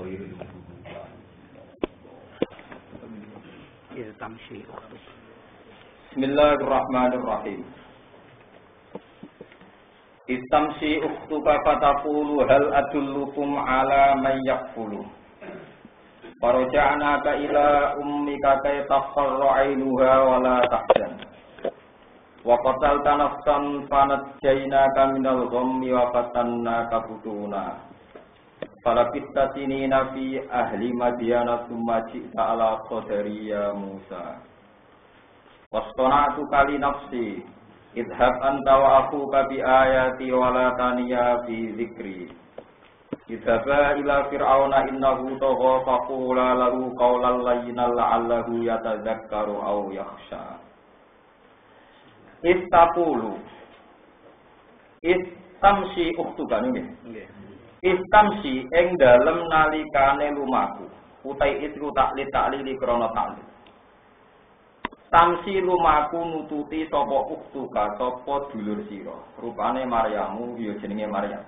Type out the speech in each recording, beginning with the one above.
ghairil maghdubi Istamsi Bismillahirrahmanirrahim. Istamsi ukhtuka fataqulu hal adullukum ala man yakfulu. Farja'naka ila ummika kay taqarra 'ainuha wa la tahzan. Wa qatalta nafsan fanajjaynaka minal ghammi wa fatannaka futuna. Falabitta sinina fi ahli Madyana tsumma ji'ta ala qadari ya Musa. Wastona'tu kali nafsi idhab anta wa akhuka bi ayati wa la taniya fi dzikri. Idhaba ila fir'auna innahu tagha faqula lahu qawlan layyinan la'allahu yatadzakkaru aw yakhsha. Istaqulu istamsi ukhtuka nggih. Istamsi ing dalem nalikane lumaku utai itu taklili krana taklil. Tamsi lumaku nututi sapa ukhtuka sapa dulur sira rupane Maryamu ya jenenge Maryam.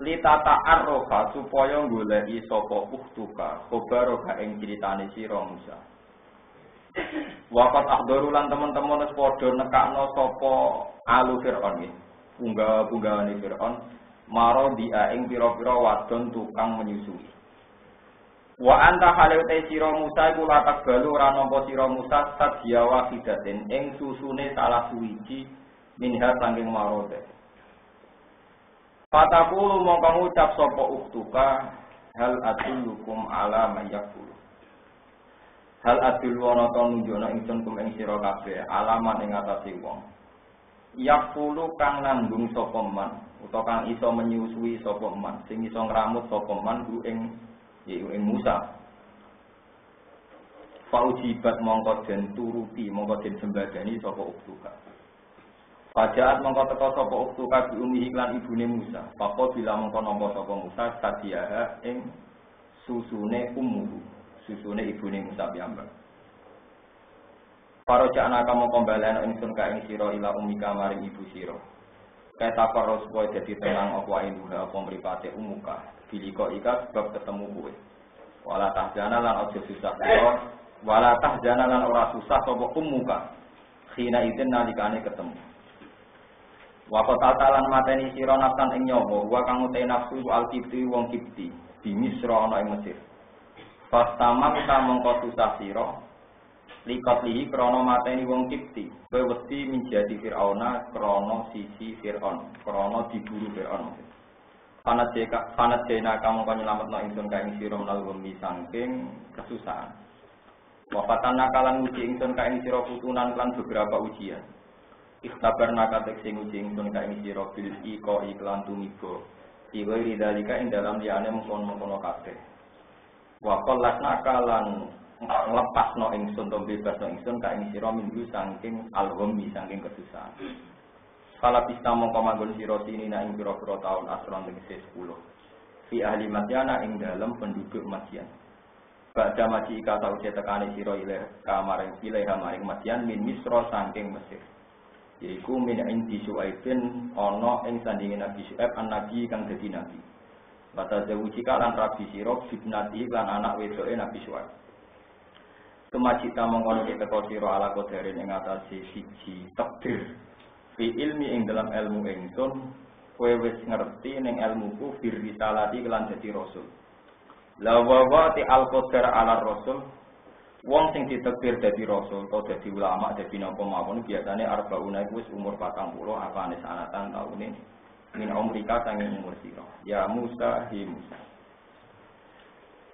Litata arrofa supaya goleki sapa ukhtuka khobaroka ing critane sira Musa. Waqat ahdaru lan teman-teman wis padha nekakno sapa alu Firaun iki. Bunga-bungane Firaun maro dia ing pira-pira wadon tukang menyusui. Wa anta halate sira Musa iku latak balu ora nampa sira Musa sadya wahidatin ing susune salah suwiji minha sanging marote. Fataqulu mongko ngucap sapa uktuka hal adullukum ala mayyakul. Hal adul wana ta nunjukna ingsun kum ing sira kabeh alaman ing atase wong. Yakulu kang nanggung sapa man utawa kang iso menyusui sapa man sing iso ngramut sapa man ku ing Musa. Faujibat mongko den turuti mongko den sembadani sapa uktuka. Pajaat mongko teka sapa uktuka bi umi iklan ibune Musa. Papa bila mongko nampa sapa Musa sadiaha ing susune ummu, susune ibune Musa piyambak. Para jana kamu kembalian ingsun ka ing sira ila umika maring ibu sira. Kata para supaya dadi tenang apa induha apa mripate umuka. Biliko ika sebab ketemu kowe. Wala tahjana lan aja susah sira, wala tahjana lan ora susah sapa umuka. Khina idzin nalikane ketemu. Wa qatalan mateni sira nafsan ing nyawa, wa kang uti nafsu al-kibti wong kibti, di Misra ana ing Mesir. Fastamam ta mongko susah sira. Likatlihi krono mateni wong kipti kowe wedi menjadi Firauna krono sisi Firaun krono diburu Firaun. Panat jena kamu kan nyelametno ingsun ka ing sira menawi wemi saking kesusahan. Wafatan nakalan uji ingsun ka ing sira putunan lan beberapa ujian. Ikhtabarna katek sing uji ingsun ka ing sira bil iko iklan tumibo. Iwa ridalika ing dalam liyane mengkon-mengkono kabeh. Wa qallasna kalan nglepasno ingsun to bebasno ingsun ka ing sira minggu saking al-ghammi saking kesusahan. Kala bisa mongko manggon sira sinina ing pira-pira taun asron tegese 10. Fi ahli Madyana ing dalem penduduk Madyan. Badha maji ka tau cetekane sira ile kamaring ilaha maring Madyan min Misra saking Mesir. Yaiku min indi Syuaibin ana ing sandinge Nabi Syuaib an-nabi kang dadi nabi. Bata zawuji lan rabi sira bibnati lan anak wedoke Nabi Syuaib. Kemacita mengkono kita kau siro ala kodarin ing atase siji takdir fi ilmi ing dalam ilmu ingsun kowe wis ngerti ning ilmuku fir risalati kelan dadi rasul. La wa ti al qadar ala rasul wong sing ditakdir dadi rasul atau dadi ulama dadi napa mawon biasane arbauna iku wis umur 40 apane sanatan taune min umrika sanging umur sira. Ya Musa hi Musa.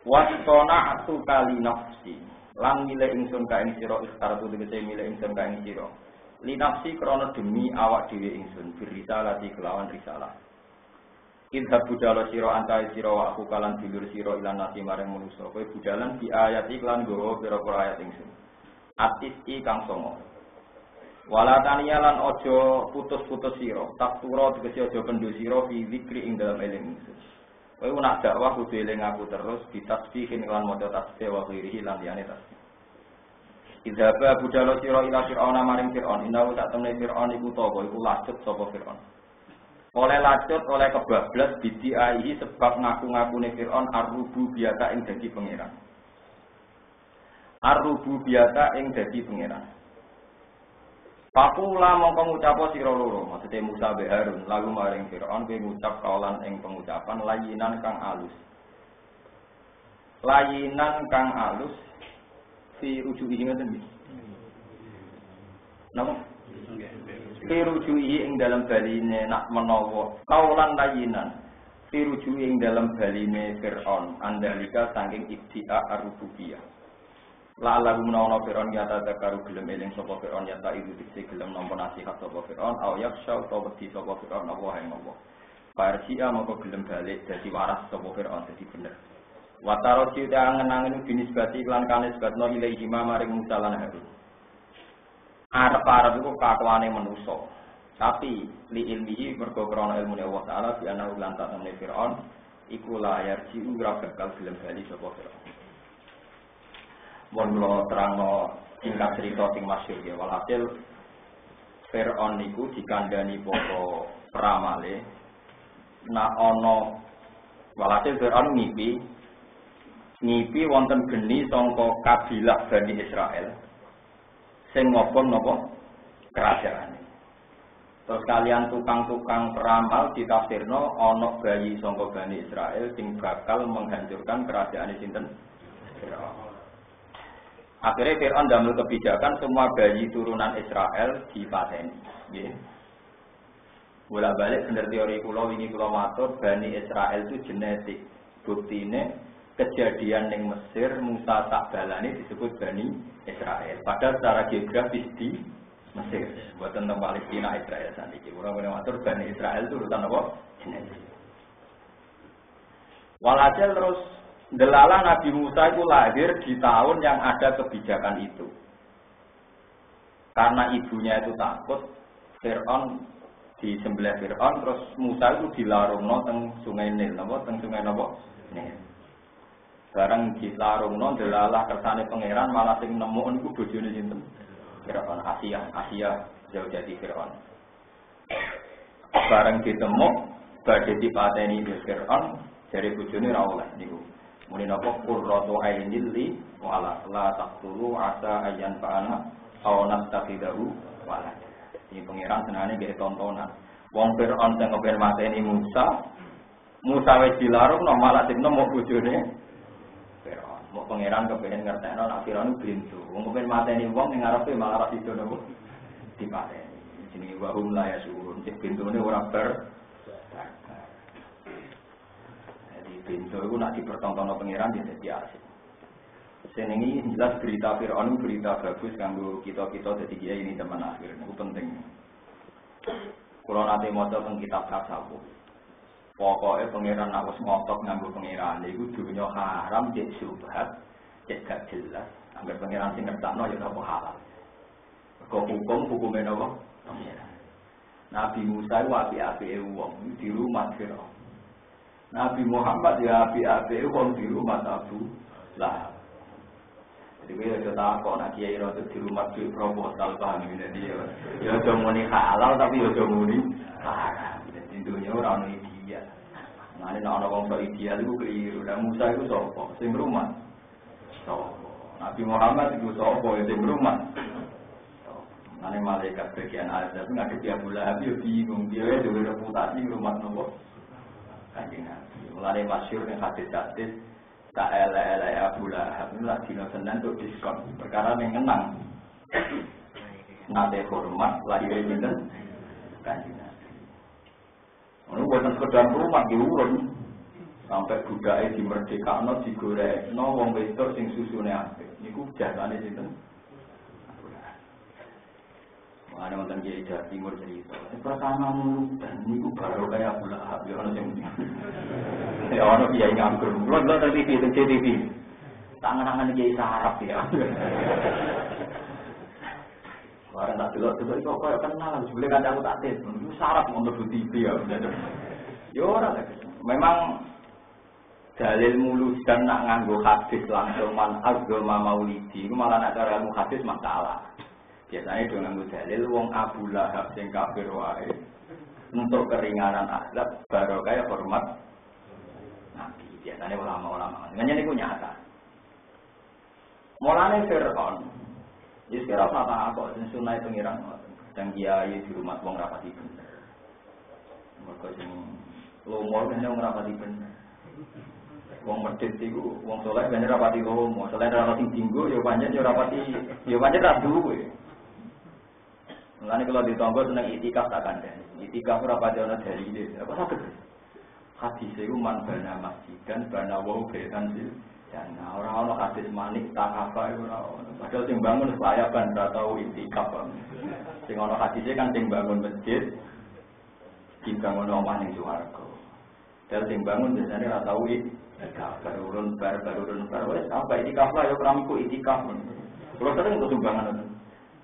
Wa sana'tu kali nafsi lan milih ingsun ka ing sira ikhtaratu tegese milih ingsun ka ing sira li nafsi krana demi awak dhewe ingsun birisalati kelawan risalah idhab budala sira antae sira wa aku kalan dulur sira ilan nasi maring manusa kowe budalan di ayat iklan nggawa pira-pira ayat ingsun atiski kang songo wala taniya lan aja putus-putus sira taktura tegese aja pendho sira fi zikri ing dalam eling ingsun. Kowe nak dakwah kudu eling aku terus ditasbihin lan maca tasbih wa ghairihi lan liyane tasbih. Idzaba budalo sira ila Fir'auna maring Fir'aun innahu tak temne Fir'aun iku tapa iku lacut sapa Fir'aun. oleh lacut oleh kebablas bidiai sebab ngaku-ngakune Firaun ar-rububiyyata ing dadi pangeran. Ar-rububiyyata ing dadi pangeran. Pakula mongko ngucap sira loro, maksude Musa be Harun, lalu maring Firaun kowe ngucap kaulan ing pengucapan layinan kang alus. Layinan kang alus fi rujuki ngoten iki. Napa? Firujui ing dalam baline nak menawa kaulan layinan firujui ing dalam baline Fir'aun andalika saking ibti'a ar-rububiyyah la lagu menawa Fir'aun nyata karo gelem eling sapa Fir'aun nyata itu dikse gelem nampa nasihat sapa Fir'aun au yaksha utawa wedi sapa Fir'aun Allah ing Allah Farsia moko gelem balik dadi waras sapa Fir'aun dadi bener wa tarati ta angen-angen dinisbati lan kanisbatno ilahi maring Musa lan Harun. Arep-arep iku kakuane manusa. Tapi li ilmihi mergo krana ilmune Allah Taala di ana lan tatene Firaun iku layar jiu ora bakal gelem bali sapa Firaun. Mun kula terangno singkat cerita sing masyhur ya walhasil Firaun niku dikandani para pramale nak ana walhasil Firaun ngipi wonten geni sangka kabilah Bani Israel. Sing ngopong napa kerajaan. Terus kalian tukang-tukang peramal ditafsirno ana bayi sangka Bani Israel sing bakal menghancurkan kerajaan sinten? Firaun. Akhirnya Firaun ndamel kebijakan semua bayi turunan Israel dipateni, nggih. Bola-balik bener teori kula wingi kula matur Bani Israel itu genetik. Buktine kejadian ning Mesir Musa tak balane disebut Bani Israel. Padahal secara geografis di Mesir, buatan tentang Palestina Israel saniki. Orang-orang matur Bani Israel itu urusan apa? Genetik. Walhasil terus delala Nabi Musa itu lahir di tahun yang ada kebijakan itu. Karena ibunya itu takut Fir'aun disembelih Fir'aun, terus Musa itu dilarungno teng Sungai Nil, napa teng Sungai napa? Nil. Barang dilarungno delalah kersane pangeran malah sing nemu niku bojone sinten? Firaun Asia jauh jadi Firaun. Barang ditemu badhe dipateni Firaun dari bojone ra oleh niku. Muni napa qurratu ainil li wala la taqtulu asa ayyan fa'ana aw nastafidahu wala. Ini pangeran senane nggih tontonan. Wong Firaun sing kepen mateni Musa wis dilarungno malah sing nemu bojone mau pangeran kepengen ngertekno nek Firaun blindu. Wong kepen mateni wong ning ngarepe malah ra sido nopo dipateni. Jenenge wa hum la yasurun. Cek bintune ora ber. Jadi bintu iku nek dipertontonno pangeran dadi asik. Senengi jelas berita Firaun berita bagus kanggo kita-kita dadi kiai ini zaman akhir. Niku penting. Kula nate maca teng kitab tasawuf. Pokoknya pangeran nak wis ngotot nganggo pangeran iku dunya haram cek subhat cek gak jelas anggar pangeran sing ngertakno ya apa halal kok hukume napa pangeran Nabi Musa ku api-apike wong di rumah Firaun Nabi Muhammad ya api-apike wong di rumah Abu Lahab jadi kowe aja takon nek kiai ora di rumah di proposal paham iki dadi ya aja muni halal tapi ya aja muni haram dadi dunya ora ono ideal. Nah, ini ana wong sok ideal iku keliru. Lah Musa iku sapa? Sing rumah. Sapa? Nabi Muhammad iku sapa sing rumah? Sapa? Malaikat bagian azab ngadepi Abu Lahab yo bingung dia dhewe reputasi rumah nopo? Kanjeng Nabi. Mulane masyhur ning hadis-hadis tak elek-elek Abu Lahab niku lak dina Senin tok diskon. Perkara ning kenang. Nate hormat lahir pinten? Kanjeng Ono buatan sekedar rumah diurun sampai budake dimerdekakno digorekno wong wedok sing susune apik. Niku jasane sinten? Ana wonten Kiai Jawa Timur cerita. Pertama dan niku baru kaya Abu Lahab ya ono sing. Ya ono kiai nganggur. Lho nonton TV. Tangan-tangan Kiai sarap ya. Orang tak delok-delok kok koyo kenal sebelum kancaku tak tes. Itu sarap untuk TV ya. Ya ora memang dalil mulus dan nak nganggo hadis langsung man agama maulidi itu malah nak cara ilmu hadis masalah. Biasanya do nganggo dalil wong Abu Lahab sing kafir wae. untuk keringanan azab baru kayak hormat Nabi. Biasanya ulama-ulama. Dengan ini nyata. Mulane Fir'aun. Jadi sekarang apa kok sunai pengiran dan kiai di rumah wong rapati bener. Mereka sing lomo kan wong rapati bener. Wong medhit iku wong saleh ben rapati lomo, selain rapati dinggo ya pancen ya pancen ra duwe. Mulane kalau ditonggo seneng itikaf tak kandhani. Itikaf ora pati ana dalile. Apa saged? Hadis iku man bana masjid dan bana wau betan sih. Dan ora ana hadis manik tak apa iku ora ono. Padahal sing bangun layakan ora tau itikaf. Sing ana hadise kan sing bangun masjid dibangun omah ning swarga. Dan sing bangun biasane ora tau itikaf. Barurun wis apa itikaf lah ya kramiku itikaf. Kulo sering untuk sumbangan.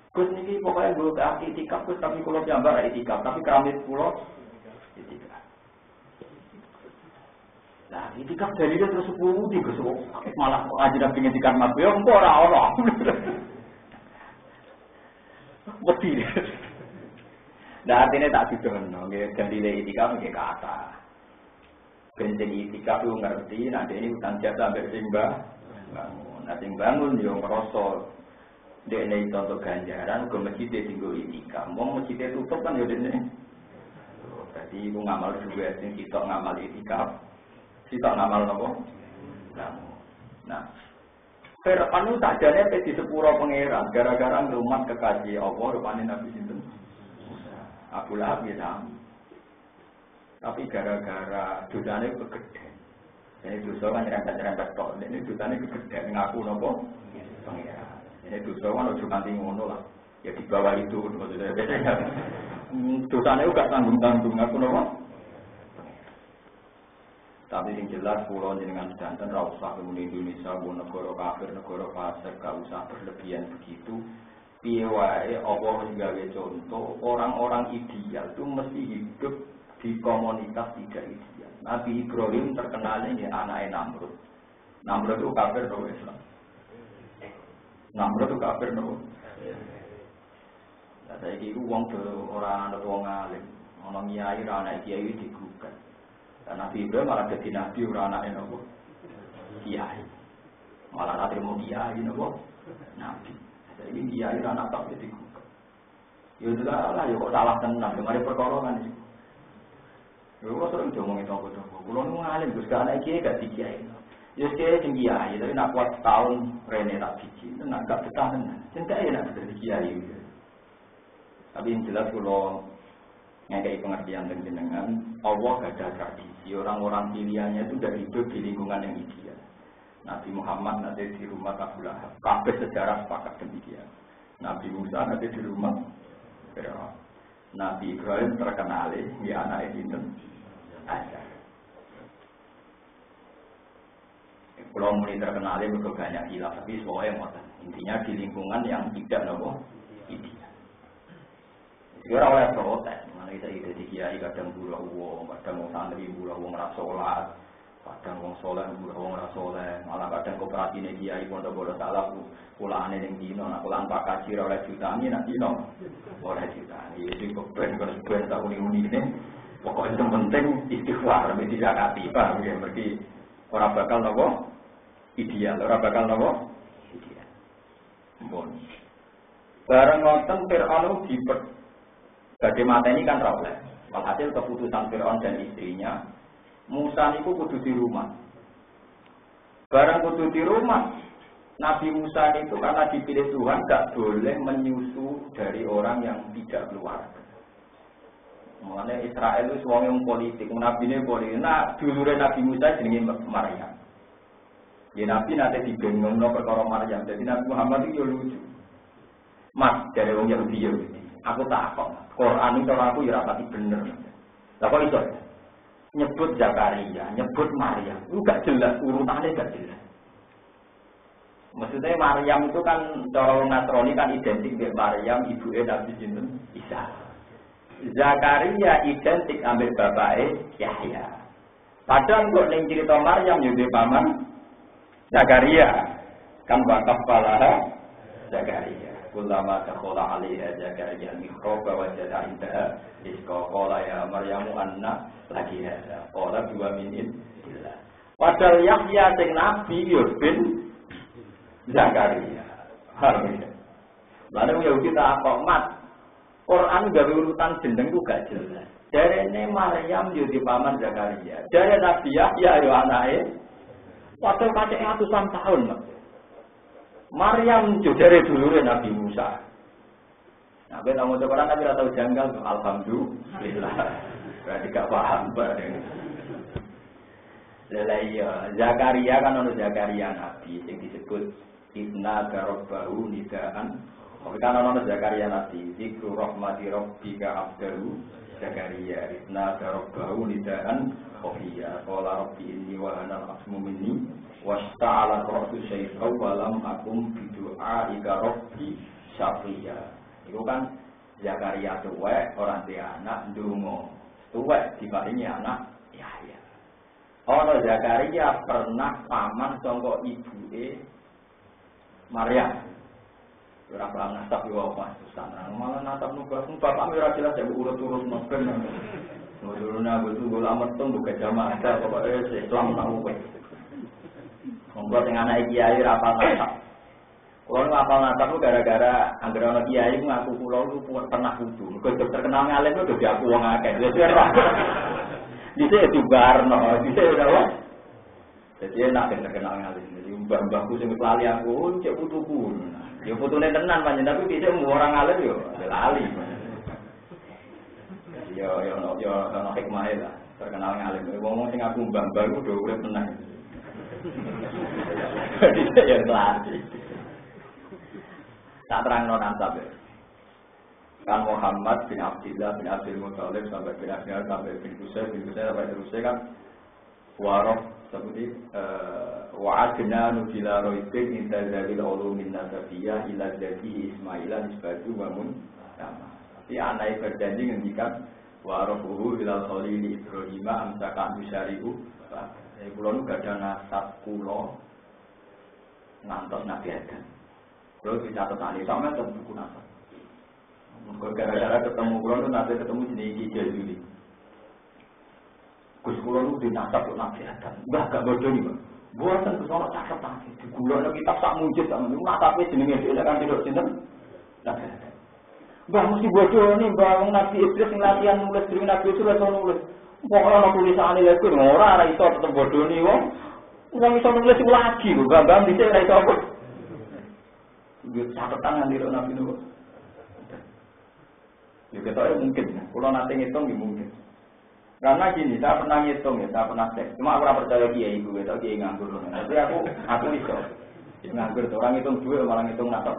Gus niki pokoknya gue ke itikaf Gus tapi kulo jambar itikaf tapi keramit kulo itikaf. Nah itikaf dari dia terus 10 di Gus malah aja pengen itikaf mas yo engko ora. Wedi. Nah artinya tak didono nggih dalile itikaf nggih kata. Penting itikaf lu ngerti nanti ini utang jasa ambek sing bangun. Nah sing bangun yo ngrasa dene itu untuk ganjaran, ke masjid tinggal itikaf. Mau masjid tutup kan ya dene. Jadi aku ngamal juga, sing kita ngamal itikaf, kita ngamal apa? Nah, Fir'aun itu sajane pe di sepuro pangeran, gara-gara ngrumat kekasih Allah rupane Nabi sinten? Abu Lahab ya sama. Tapi gara-gara dosane kegeden. Jadi dosa kan nyerempet-nyerempet tok. Ini dosane kegeden ngaku napa? Pangeran. Ini dosa kan ojo kanthi ngono lah. Ya di bawah itu maksudnya. Dosane gak tanggung-tanggung aku napa? Tapi yang jelas pulau jenengan sedanten ra usah kemudian Indonesia bu negara kafir, negara fasik, gak usah berlebihan begitu. Piye wae Allah gawe contoh orang-orang ideal itu mesti hidup di komunitas tidak ideal. Nabi Ibrahim terkenalnya ya anaknya Namrud. Namrud itu kafir atau Islam? Namrud itu kafir atau? Nah, saya kira uang orang atau uang alim, orang kiai, anak kiai digugat. Dan Nabi Ibrahim malah jadi nabi orang anak nopo kiai, malah nanti mau kiai nopo nabi. Saya ini kiai anak tak jadi digugat. Ya sudah lah, ya kok salah tenang, kemarin pertolongan itu. Ya kok sering diomongin tonggo-tonggo. Kulo nu ngalim Gus, anak kiai gak dikiai. Ya kiai sing kiai, tapi nak kuat tahun rene tak biji, nak gak betah tenan. Cinta enak jadi kiai. Tapi yang jelas kulo ngekei pengertian dan jenengan, Allah gak ada tradisi. Orang-orang pilihannya itu dari hidup di lingkungan yang ideal. Nabi Muhammad nanti di rumah Abu Lahab. Kabeh sejarah sepakat demikian. Nabi Musa nanti di rumah Fir'aun. Nabi Ibrahim terkenal di anak Ibn Azhar. Kalau mulai terkenal itu banyak hilaf, tapi semuanya intinya di lingkungan yang tidak nopo ideal. Orang oleh protes, mana kita jadi kiai kadang bulah uang, kadang mau santri bulah uang rasolat, kadang wong soleh bulah uang rasoleh, malah kadang koperasi nih kiai pondok bodoh salah pulaan yang dino, nak pulaan pak kacir oleh jutaan ini nanti no, oleh jutaan, jadi kepen tahun ini pokoknya yang penting istighfar, mesti zakati, pak, berarti orang bakal nopo ideal, orang bakal nopo ideal. Bon, barang nonton Fir'aun Badai mata ini kan rawleh. Walhasil keputusan Fir'aun dan istrinya, Musa itu kudu di rumah. Barang kudu di rumah, Nabi Musa itu karena dipilih Tuhan gak boleh menyusu dari orang yang tidak keluarga. Makanya Israel itu suami yang politik, Nabi ini politik. Nah, dulunya Nabi Musa jenenge Maryam. Ya Nabi nanti digenggam perkara Maryam. Jadi Nabi Muhammad itu lucu. Mas dari orang Yahudi. Aku takut. Quran itu aku ya rapati bener. Lah kok iso? Nyebut Zakaria, nyebut Maryam. Itu gak jelas, urutannya gak jelas. Maksudnya Maryam itu kan cara Nasrani kan identik dengan Maryam, ibunya Nabi Isa. Zakaria identik ambil bapaknya Yahya. Padahal kok ning cerita Maryam yo paman Zakaria. Kan wakaf palaha Zakaria. Kullama dakhala 'alaiha Zakaria al-mihrab wajada 'indaha rizqa qala ya Maryamu anna laki hadza qala biwa min indillah. Padahal Yahya sing nabi yo bin Zakaria. Harusnya. Lalu Yahudi tak apa mat. Quran gawe urutan jeneng ku gak jelas. Jarene Maryam yo di paman Zakaria. Jare Nabi Yahya yo anake. Padahal pacek ratusan tahun, Mas. Maryam jare dulure Nabi Musa. Nah, kowe tamu Quran tapi ora tau janggal, alhamdulillah. Berarti gak paham bareng. Lah iya, Zakaria kan ono Zakaria nabi sing disebut Inna Rabbahu nidaan. Kan ono Zakaria nabi, zikru rahmati rabbika abdahu Zakaria. Inna Rabbahu nidaan khafiya. Qala rabbi inni wa ana al-asmu minni wasta'ala ra'su syai'an wa lam akum bidu'aika rabbi syafiya. Itu kan Zakaria tuwek orang dia anak ndonga. Tuwek diparingi anak Yahya. Ana Zakaria pernah paman sangka ibuke Maryam. Ora paham nasab yo apa susana. Malah nasab nu bapak ora jelas ya urut-urut ben. Nuruna betul amat tunggu ke jamaah pokoke Islam nang kowe. Monggo sing anak kiai ra apal nasab. Kulo apal nasab gara-gara anggere ana kiai ngaku kulo pernah kudu. Mergo terkenal ngalim kudu diaku wong akeh. Dadi ora. Dise dibarno, dise ora wae. Dadi enak terkenal ngalim. Jadi mbah-mbahku sing lali aku cek putuku. Ya putune tenan panjen tapi dise orang ngalim yo lali. Yo ono hikmahe lah. Terkenal ngalim. Wong sing aku mbah-mbah ku do urip tenang. Dise yo lali. Tak terang nasab ya. Kan Muhammad bin Abdullah bin Abdul Muthalib sampai bin Abdullah sampai bin Qusay sampai terusnya kan waroh seperti wa'adna nujila roibin inta zalil ulumin nasabiyah ila jadi Ismailah nisbatu bangun sama. Tapi anaknya berjanji ngendikan warohuhu ilal khalili Ibrahimah amsakan bisyari'u. Jadi pulau itu gak ada nasab pulau ngantos Nabi Adam. Kalau bisa tertani sama itu buku nasab. Gara-gara ketemu kulon itu nanti ketemu jenis Kijai Juli. Gus kulon itu dinasab untuk Nabi Adam. Enggak, gak bodoh nih, Pak. Buatan kesana catatan. Di kulon itu kitab sak mujid sama ini. Nasabnya jenisnya dia kan tidak cinta. Nabi Adam. Mbak mesti bodoh nih, Mbak. Nabi Idris yang latihan nulis dari Nabi itu rasa nulis. Pokoknya ada tulisan ini lagi. Orang itu tetap bodoh nih, Wong. Orang bisa nulis itu lagi, Mbak bisa itu apa? Catatan yang tidak Nabi itu. Ya kita mungkin, kalau nanti ngitung ya mungkin. Karena gini, saya pernah ngitung ya, saya pernah cek. Cuma aku tidak percaya kiai gue, tapi kiai nganggur. Tapi aku bisa. Ya nganggur, orang ngitung dua malah ngitung nasab.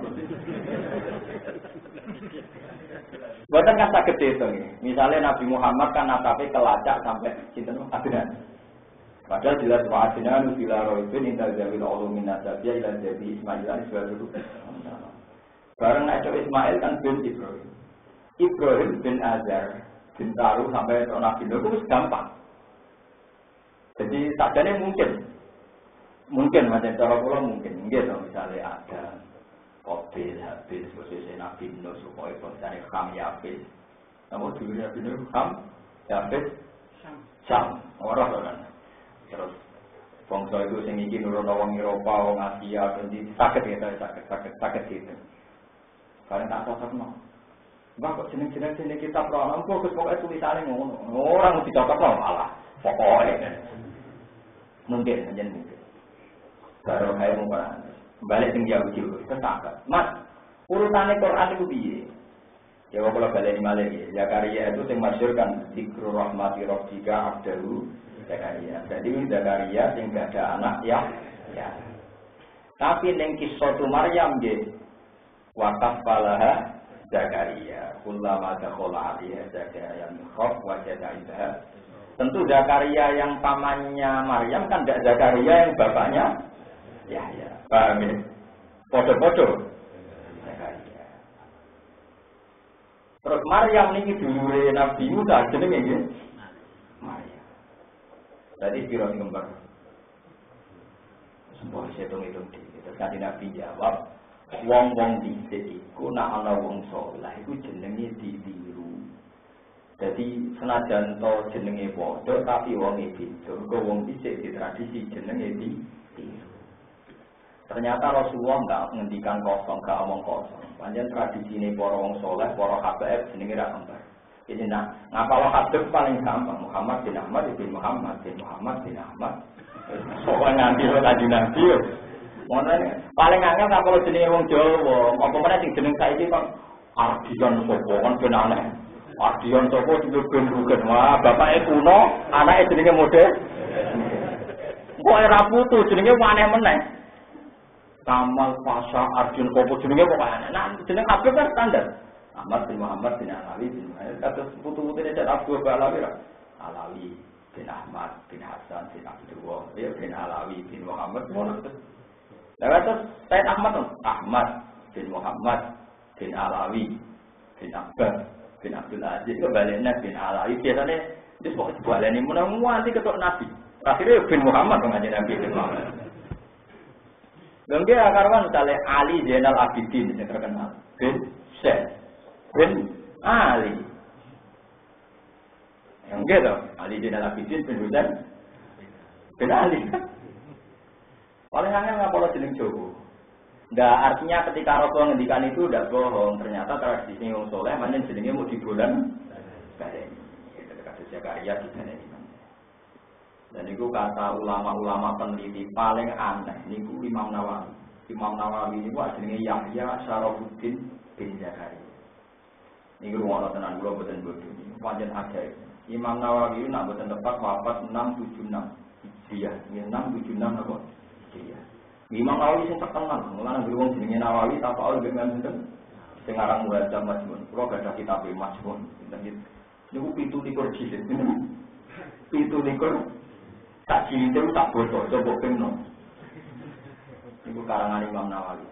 Buatan kan sakit itu nih. Misalnya Nabi Muhammad kan nasabnya kelacak sampai cinta Adnan. Padahal jelas Adnan bila roibin inta zawil ulumin nasabiyah ila jadi Ismailah isbaru. Bareng Nabi Ismail kan bin Ibrahim. Ibrahim bin Azar bin Taruh sampai Nabi Nuh itu gampang. Jadi sadane mungkin macam cara kula mungkin misalnya ada Qabil habis posisi Nabi Nuh supaya posisi Ham Yafis. Namun dulu Nabi Nuh Ham Yafis Syam orang. Terus bangsa itu sing iki nurono wong Eropa wong Asia sakit gitu. Karena tak cocokno. Mbak kok jeneng-jeneng kitab rono kok pokoknya tulisannya ngono. Orang mesti cocok malah pokoknya. Mungkin aja mungkin. Baru kayak mungkin balik tinggi jauh kesakat. Mas, urutannya Quran itu piye? Ya kalau balik di Malaysia, Zakaria itu yang masyhur kan zikru rahmati rabbika abdahu Zakaria. Jadi Zakaria yang gak ada anak ya. Tapi ning kisah Maryam nggih wakaf palaha Zakaria, kullama dakhala 'alaiha Zakaria mihrab wajada 'indaha. Tentu Zakaria yang pamannya Maryam kan tidak Zakaria yang bapaknya Yahya. Paham ya? Podo-podo Zakaria. Terus Maryam niki dulure Nabi Musa jenenge nggih Maryam. Tadi piro kembar. Semua hitung-hitung. Terus kan Nabi jawab wong-wong dhisik iku nak ana wong saleh iku jenenge ditiru. Jadi senajan to jenenge padha tapi wonge beda. Mergo wong dhisik di tradisi jenenge ditiru. Ternyata Rasulullah enggak ngendikan kosong, enggak omong kosong. Pancen tradisine para wong saleh, para habaib jenenge ra kembar. Ini ngapal hadis paling gampang Muhammad bin Ahmad bin Muhammad bin Muhammad bin Ahmad. Soale nganti kanthi Nabi. Mulane paling angel ngapal jenenge wong Jawa, apa meneh sing jeneng saiki kok Ardian sapa kan ben aneh. Ardian sapa sing ben rugen. Wah, bapake kuno, anake jenenge model. Kok ora putu jenenge aneh meneh. Kamal Pasha Ardian sapa jenenge kok aneh. Nah, jeneng kabeh kan standar. Ahmad bin Muhammad bin Alawi bin kata putu-putune cek Abdul Alawi lah. Alawi bin Ahmad bin Hasan bin Abdullah, ya bin Alawi bin Muhammad ngono terus. Lah terus Said Ahmad bin Muhammad bin Alawi bin Abbas bin Abdul Aziz kok balene bin Alawi biasane wis kok balene mun nganti ketok Nabi. Akhirnya bin Muhammad dong aja Nabi bin Muhammad. Dan dia karwan misalnya Ali Zainal Abidin yang terkenal bin Syekh bin Ali. Yang gitu, Ali Zainal Abidin bin Husain bin Ali. Paling angel ngapalo jeneng Jawa. Nggak artinya ketika Rasul ngendikan itu udah bohong. Ternyata tradisi wong saleh manjen jenenge mau dibulan baleni. Itu kasus Zakaria di sana ini. Dan itu kata ulama-ulama peneliti paling aneh. Niku Imam Nawawi. Imam Nawawi ini jenenge Yahya Syarafuddin bin Zakaria. Ini ruang tenan kula boten bodho. Pancen ajaib. Imam Nawawi nak boten tepat wafat 676 Hijriah. 676 apa? Hijriah. Imam Nawawi sing terkenal, mulane wong jenenge Nawawi tafaul dengan sinten? Sing aran Muhadzab Majmun. Kula gadah kitab Majmun. Niku 17 jilid. 17 tak jilid itu tak bocor, coba pengno. Niku karangan Imam Nawawi.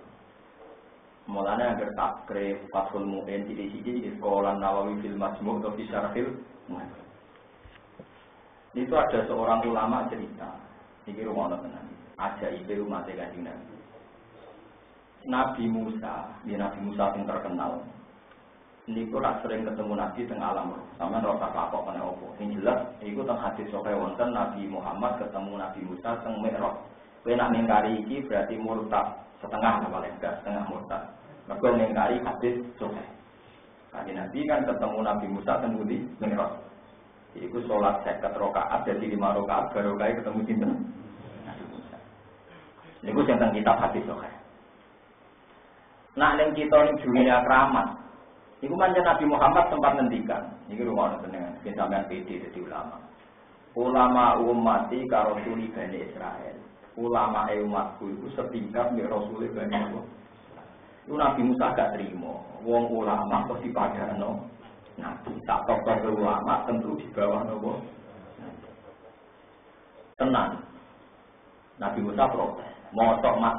Mulanya agar takrif Fathul Mu'in di sini di sekolah Nawawi fil Majmu' atau di Syarhil Mu'in. Itu ada seorang ulama cerita. Ini rumah tenan. Ajaib umat Kanjeng Nabi. Nabi Musa yang terkenal. Ini kok sering ketemu Nabi tengah alam. Sama rasa kapok kena opo. Ini jelas. Itu teng hadis sahih wonten Nabi Muhammad ketemu Nabi Musa teng Mi'raj. Kowe nak mengkari iki berarti murtad. Setengah paling enggak setengah murtad. Mergo mengkari hadis sahih. Kanjeng Nabi kan ketemu Nabi Musa teng Budi Mi'raj. Iku salat 50 rakaat jadi 5 rakaat baru kae ketemu sinten? Nabi Musa. Niku sing teng kitab hadis sahih. Nak ning kita ning dunia keramat. Iku pancen Nabi Muhammad sempat ngendikan. Niki rumono tenang, sing sampean PD dadi ulama. Ulama ummati karo suli Bani Israel. Ulama umatku itu setingkat mbek Rasul Bani Israil. Itu Nabi Musa gak terima. Wong ulama kok dipadano. Nabi tak tokoh ulama tentu di bawah nopo. Tenang. Nabi Musa protes. Mosok mak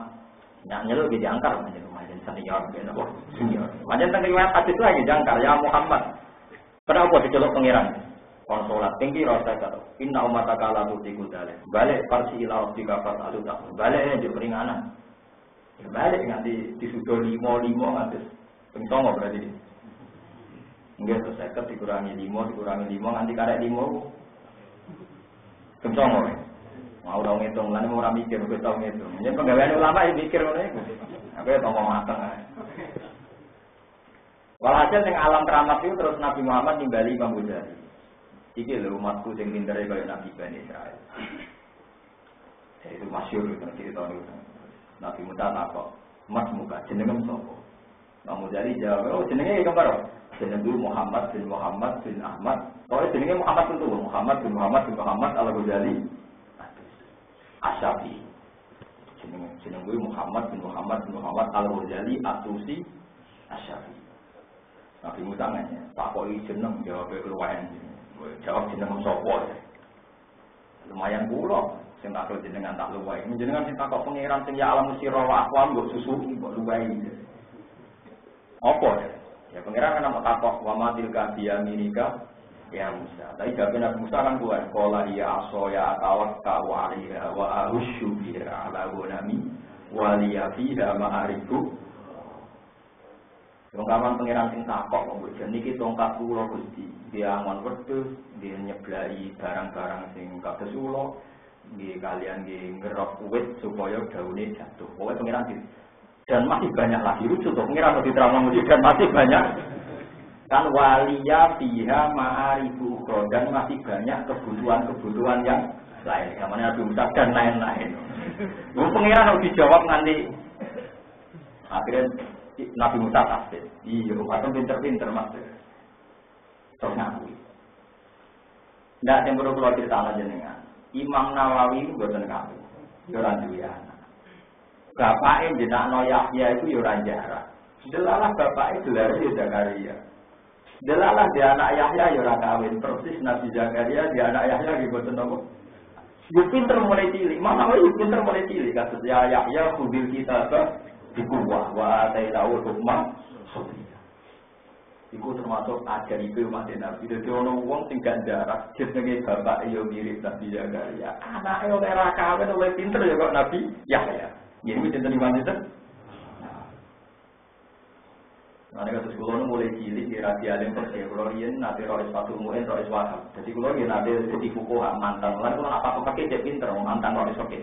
nyeluk di jangkar macam macam senior nopo senior. Macam teng riwayat hadis itu lagi jangkar ya Muhammad. Kenapa diceluk pangeran? Konsolat tinggi rasa kata. Inna umataka la tusiku dalih. Balik parsi ila rabbika fasalu tak. Balik yang peringanan. Balik nganti disudo 5 nganti ping 9 berarti. Enggak terus 50 dikurangi 5 nganti karek 5. Ping 9. Mau ora ngitung lan ora mikir kok tau ngitung. Yen penggawean ulama iki mikir ngono iku. Aku ya tomong mateng ae. Walhasil sing alam keramat itu terus Nabi Muhammad nimbali Imam Ghazali. Iki lho umatku sing pintere kaya Nabi Bani Israil. Itu masyhur itu cerita niku. Nabi Musa takok, "Mas muka jenenge sapa?" Imam Ghazali jawab, "Oh jenenge kembar. Jenenge Muhammad bin Muhammad bin Ahmad." Oh jenenge Muhammad tentu, Muhammad bin Muhammad bin Muhammad Al-Ghazali. Asyafi. Jenenge Muhammad bin Muhammad bin Muhammad Al-Ghazali Atusi Asyafi. Nabi Musa nanya, "Takoki jeneng jawabnya keluwen." Jawab jeneng sapa. Lumayan kula sing tak jenengan tak luwai. Jenengan sing takok pangeran sing ya alam sira wa aqwam mbok susui mbok luwai. Apa? Ya pangeran kan mau takok wa matil kabiya minika ya Musa. Tapi jawab Nabi Musa kan kuat. Qala ya aso ya atawakka wa alaiha wa ahushu biha ala gunami wa liya fiha ma'arifu Tongkapan pengiran sing takok kok bojan niki tongkat kula Gusti. Dia angon wedhus, dia nyeblai barang-barang sing kados ula, nggih kalian nggih ngerok wit supaya daune jatuh. Pokoke pengiran gitu. Dan masih banyak lagi lucu tuh pengiran di terang dan masih banyak. Kan waliya fiha ma'arifu ukhra dan masih banyak kebutuhan-kebutuhan yang lain. Namanya Nabi Musa dan lain-lain. Pengiran harus dijawab nanti. Akhirnya Nabi Musa tasbih. Iya, atau pinter-pinter mas. Terus ngakui. Nggak yang perlu kalau cerita aja dengan Imam Nawawi itu buatan kami. Yoran duya. Bapaknya jenakno Yahya itu yoran jarak. Delalah bapaknya gelar dia Zakaria. Delalah dia anak Yahya yoran kawin. Persis Nabi Zakaria dia anak Yahya gitu buatan apa? Dia pinter mulai cilik. Imam Nawawi pinter mulai cilik. Kasus Yahya kubil kita di kuwah wa ta'ilahu hukmah khobiyah. Iku termasuk ajar itu umat Nabi. Jadi orang wong sing gak jarak jenenge bapak yo mirip Nabi Zakaria. Anake oleh ra kawin oleh pinter ya kok Nabi Yahya. Ya iki jenenge iman itu. Nah, nek kados kula mulai cilik di radialen perse kula riyen nate rois Fatul Mu'in rois Wahab. Jadi kula yen nate dadi fuqaha mantan lan kula apa pakai dia pinter mantan rois oke.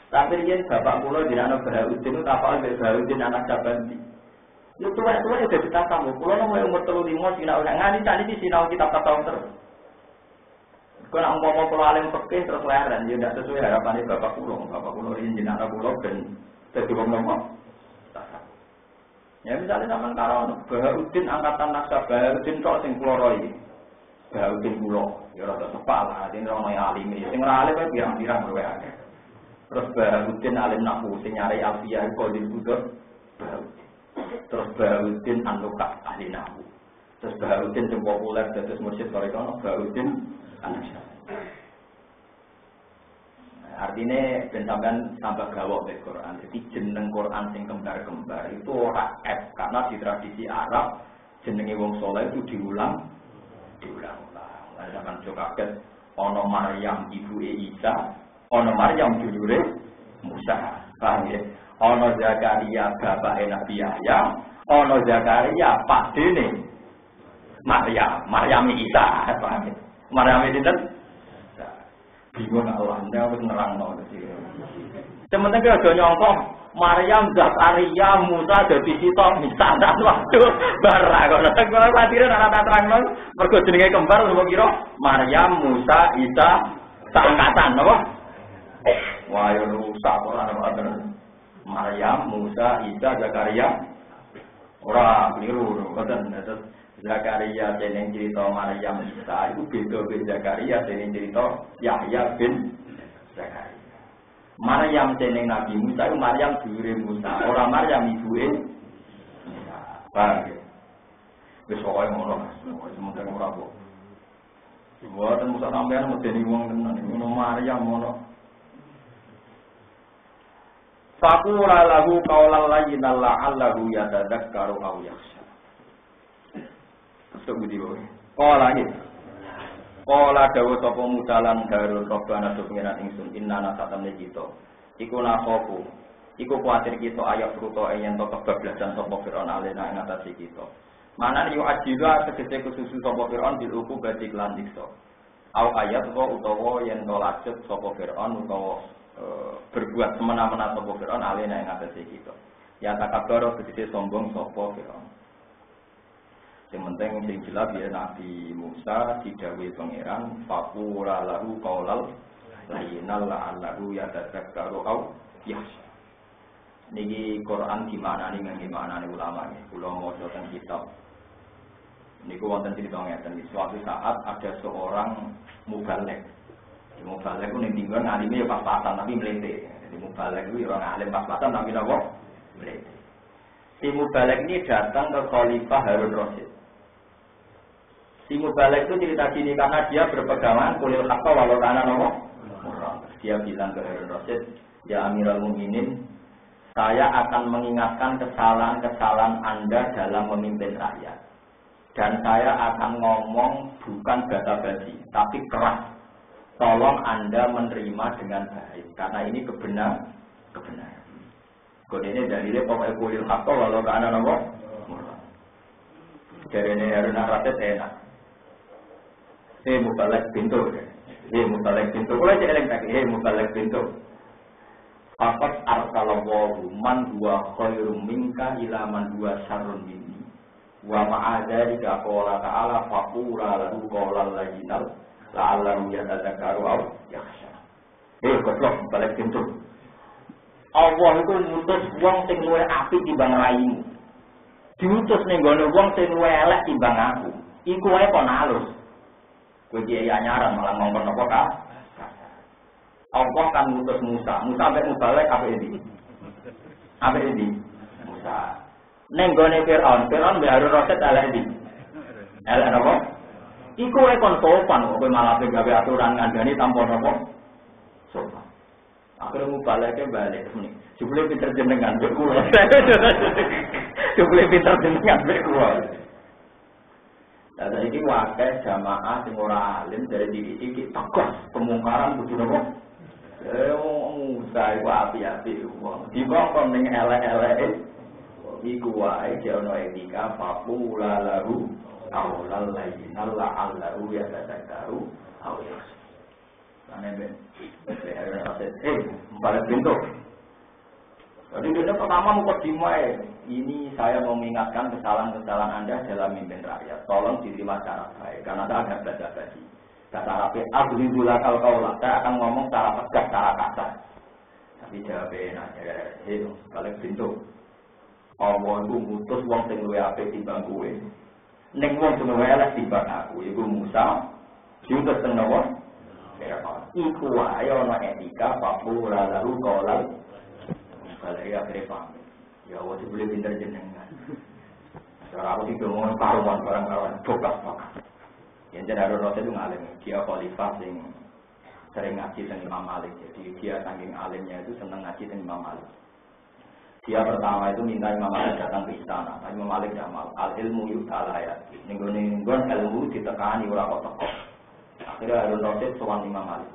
Tapi dia bapak pulau di anak Bahaudin, apa yang Bahaudin anak Jabanti. Itu tua-tua itu jadi tamu. Pulau nomor umur 35 sinau ngani tadi di sinau kitab tahun terus. Kalau nak ngomong pulau alim fikih terus leren, dia tidak sesuai harapan bapak pulau. Bapak pulau ini anak pulau dan jadi ngomong. Ya misalnya sama karo Bahaudin angkatan Naksa Bahaudin kok sing pulau roy. Bahaudin pulau, ya rada sepak lah. Ini orang yang alim ini, sing alim kan pirang-pirang berwakil. Terus Bahaudin alim nahwu sing nyari alfiyah Qadir Budur Bahaudin. Terus Bahaudin An-Nukat ahli nahwu. Terus Bahaudin sing populer dados mursyid karo kono Bahaudin An-Nasyad. Artinya ben sampean tambah gawok mek Quran. Jadi jeneng Quran sing kembar-kembar itu ora F karena di tradisi Arab jenenge wong saleh itu diulang-ulang. Lah sampean yo kaget ana Maryam ibuke Isa ono Maryam dulure Musa, paham ya? Ono Zakaria bapake Nabi Yahya, ono Zakaria pakdene Maryam Isa, paham ya? Maryam itu bingung Allah, ndak wis nerangno iki. Sementara aja nyongko Maryam Zakaria Musa dadi sitok misanan waduh bara kok nek ora patiran ana terangno mergo jenenge kembar sapa kira Maryam Musa Isa sangkatan apa? Wah, ya rusak orang Maryam, Musa, Isa, Zakaria. Ora keliru, ngoten. Zakaria jeneng cerita Maryam Isa itu beda ben Zakaria jeneng cerita Yahya bin Zakaria. Maryam jeneng Nabi Musa itu Maryam dulure Musa, ora Maryam ibuke Musa. Paham ya? Wis pokoke ngono, sementara ora kok. Buatan Musa sampean medeni wong tenan, ngono Maryam ngono. Faqula lahu qawlan layyinan la'allahu yatadakkaru aw yakhsha. Terus budi wae. Qala dawu sapa mudalan darul robbana pengiran ingsun innana satamne kita. Iku nasoku. Iku kuatir kita ayat ruto yen to kebablasan sapa Firaun alena ing atase kita. Manan yu ajiza tegese kesusu sapa Firaun diluku badhe lan diksa. Au ayat utawa yen to lacut sapa Firaun utawa berbuat semena-mena sapa Firaun alena ing atase kita. Ya takabaro tegese sombong sapa Firaun. Yang penting sing jelas ya Nabi Musa didhawuhi pangeran faqula lahu qaulal layyinal la'allahu yatadakkaru aw yakhsha. Niki Quran gimana nih ulama nih. Kula maca teng kitab. Niku wonten cerita ngeten iki. Suatu saat ada seorang mubaligh. Mubaligh ku ning dinggon alime ya pas-pasan tapi mlete. Jadi mubaligh ku ora alim pas-pasan tapi napa? Mlete. Si mubaligh ini datang ke Khalifah Harun Rasyid. Si mubaligh itu cerita gini karena dia berpegangan kulil haqqa walau kana napa? Dia bilang ke Harun Rasyid, "Ya Amirul Mukminin, saya akan mengingatkan kesalahan-kesalahan Anda dalam memimpin rakyat. Dan saya akan ngomong bukan basa-basi, tapi keras. Tolong Anda menerima dengan baik, karena ini kebenaran. Kode ini dalilnya pokoknya kulil haqqa walau kana napa? Jarene Harun Ar-Rasyid enak. Mubalek pintu. Mubalek pintu. Kalau cek eleng tak. Mubalek pintu. Fakat arsalallahu man huwa khairum minka ila man huwa syarrun minni. Wa ma'adha jika qala ta'ala faqula lahu qawlan layyinal la'allahu yatadzakkaru aw yakhsha. Goblok balik pintu. Allah itu ngutus wong sing luwih apik timbang raimu. Diutus ning gone wong sing luwih elek timbang aku. Iku wae kon halus. Kowe iki anyaran malah ngomong apa ka? Allah kan ngutus Musa. Musa sampai mubalek apa ini? Apa ini? Musa. Ning gone Firaun mbek Harun Rasyid elek iki. Elek napa? Iku wae kon sopan kok malah gawe aturan ngandani tanpa napa? Sopan. Akhirnya mubaleknya balik nih. Jumlah pinter jenengan mbek kula. Jumlah pinter jenengan mbek kula. Lah iki wae jamaah sing ora alim dari titik-titik tegas pemungkaran kudu napa? Musa iku api-api wong. Dibongkon ning elek-elek iku wae jono etika faqula lahu qawlan layyinal la'allahu yatadzakkaru aw yakhsha. Aneh balik pintu. Jadi dia pertama mukadimah ini saya mau mengingatkan kesalahan-kesalahan Anda dalam memimpin rakyat. Tolong diterima cara baik karena ada basa-basi. Kata Arabi, "Adribula kal-qaula." Saya akan ngomong secara tegas, secara kasar. Tapi jawabnya aja, balik pintu. Allah itu ngutus wong sing luwih apik timbang kowe. Ning wong sing luwih elek timbang aku, iku Musa. Diutus teng napa? Iku wae ana etika papura lalu kolal. Kalau ya krepa. Ya wis boleh pinter jenengan. Cara aku iki ngomong karuan barang-barang bokas-bokas. Yen Harun Rasyid itu ngalim, dia khalifah sing sering ngaji dengan Imam Malik. Jadi dia saking alimnya itu senang ngaji dengan Imam Malik. Dia pertama itu minta Imam Malik datang ke istana. Tapi Imam Malik tidak mau. Al ilmu yu'tala ya. Ninggon ilmu ditekani ora kok teko. Akhirnya Harun Rasyid sowan Imam Malik.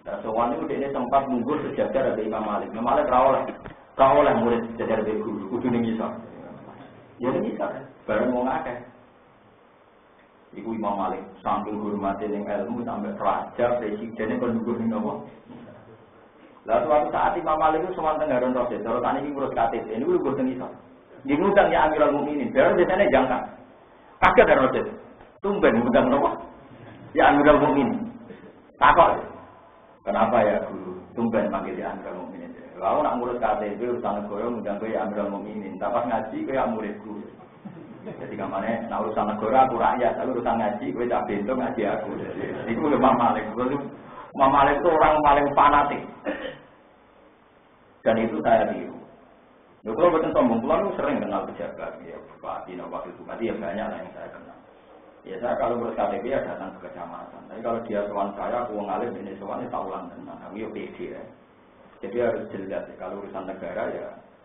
Dan sowan itu dia sempat nunggu sejajar dari Imam Malik. Imam Malik kau oleh murid sejajar dari guru. Kudu ning iso. Ya ning iso. Bareng wong akeh. Iku Imam Malik sambil hormati ning ilmu sampai raja presiden kon nunggu ning apa. Lah suatu saat Imam Malik itu sowan teng Harun Rasyid. Terus tani iki ngurus KTP. Ini kudu boten iso. Di ngundang ya Amirul Mukminin. Biar biasanya jangka. Kaget Harun Rasyid. Tumben ngundang napa? Ya Amirul Mukminin. Takok. Kenapa ya guru? Tumben panggil ya Amirul Mukminin. Lalu nak ngurus KTP urusan negara ngundang kowe ya Amirul Mukminin. Tapas ngaji kowe ya muridku. Jadi kamane nak urusan negara aku rakyat, tapi urusan ngaji kowe tak bento ngaji aku. Iku Imam Malik. Imam Malik itu orang paling fanatik. Dan itu saya tiru. Kalau betul sombong, kalau sering kenal pejabat, ya bupati, wakil bupati, ya banyak lah yang saya kenal. Ya saya kalau ngurus KTP ya datang ke kecamatan. Tapi kalau dia sowan saya, aku ngalim ini sowannya tak ulang tenang. Aku ya pede ya. Jadi harus jelas ya. Kalau urusan negara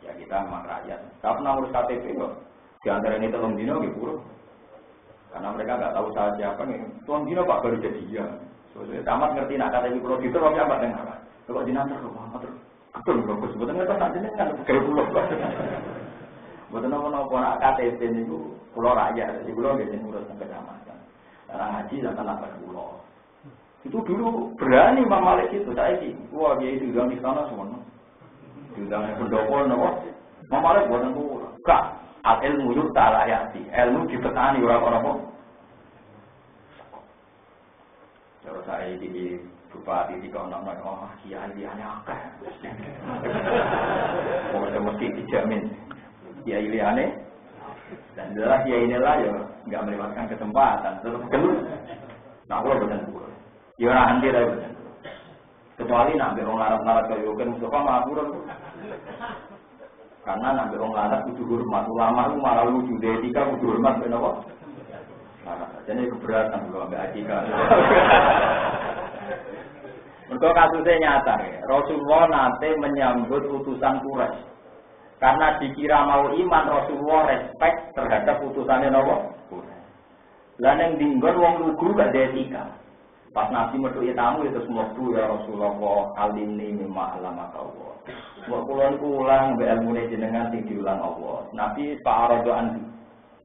ya kita memang rakyat. Kalau pernah ngurus KTP kok, di antara ini telung dino gitu. Karena mereka nggak tahu saya siapa nih. Telung dino Pak baru jadi ya. Soalnya tamat ngerti nak KTP pulau gitu, kalau siapa dengar? Kalau dinantar loh, betul. Bagus. Sebetulnya kita nanti kan kayak pulau. Betul nopo nak KTP itu pulau rakyat, di pulau biasanya ngurus kecamatan. Orang haji dan tanah pulau. Itu dulu berani Imam Malik itu saya sih. Wah dia itu di sana semua. Diundang pendopo nopo. Imam Malik buatan pulau. Kak, al ilmu yu'tala ya'ti. Ilmu dipetani orang-orang. Kalau saya di bupati di kawasan kiai akeh. Pokoknya mesti dijamin. Kiai liane dan jelas kiai inilah ya nggak melewatkan kesempatan terus keluar. Nah kalau betul betul, ya orang anti lah betul. Kecuali nabi orang larat kalau kan Mustafa mahapuran. Karena nabi orang larat kudu hormat ulama itu malah lucu etika kudu hormat kenapa? Jadi keberatan kalau ambil etika. Untuk kasusnya nyata, Rasulullah nanti menyambut utusan Quraisy. Karena dikira mau iman, Rasulullah respect terhadap utusannya Nabi. Lah ning dinggon wong lugu gak ada etika. Pas Nabi metuki tamu itu semua tuh ya Rasulullah alimni mimma alama Allah. Mbok kula ulang mbek ilmune jenengan sing diulang Allah. Nabi pa'aradu anhu.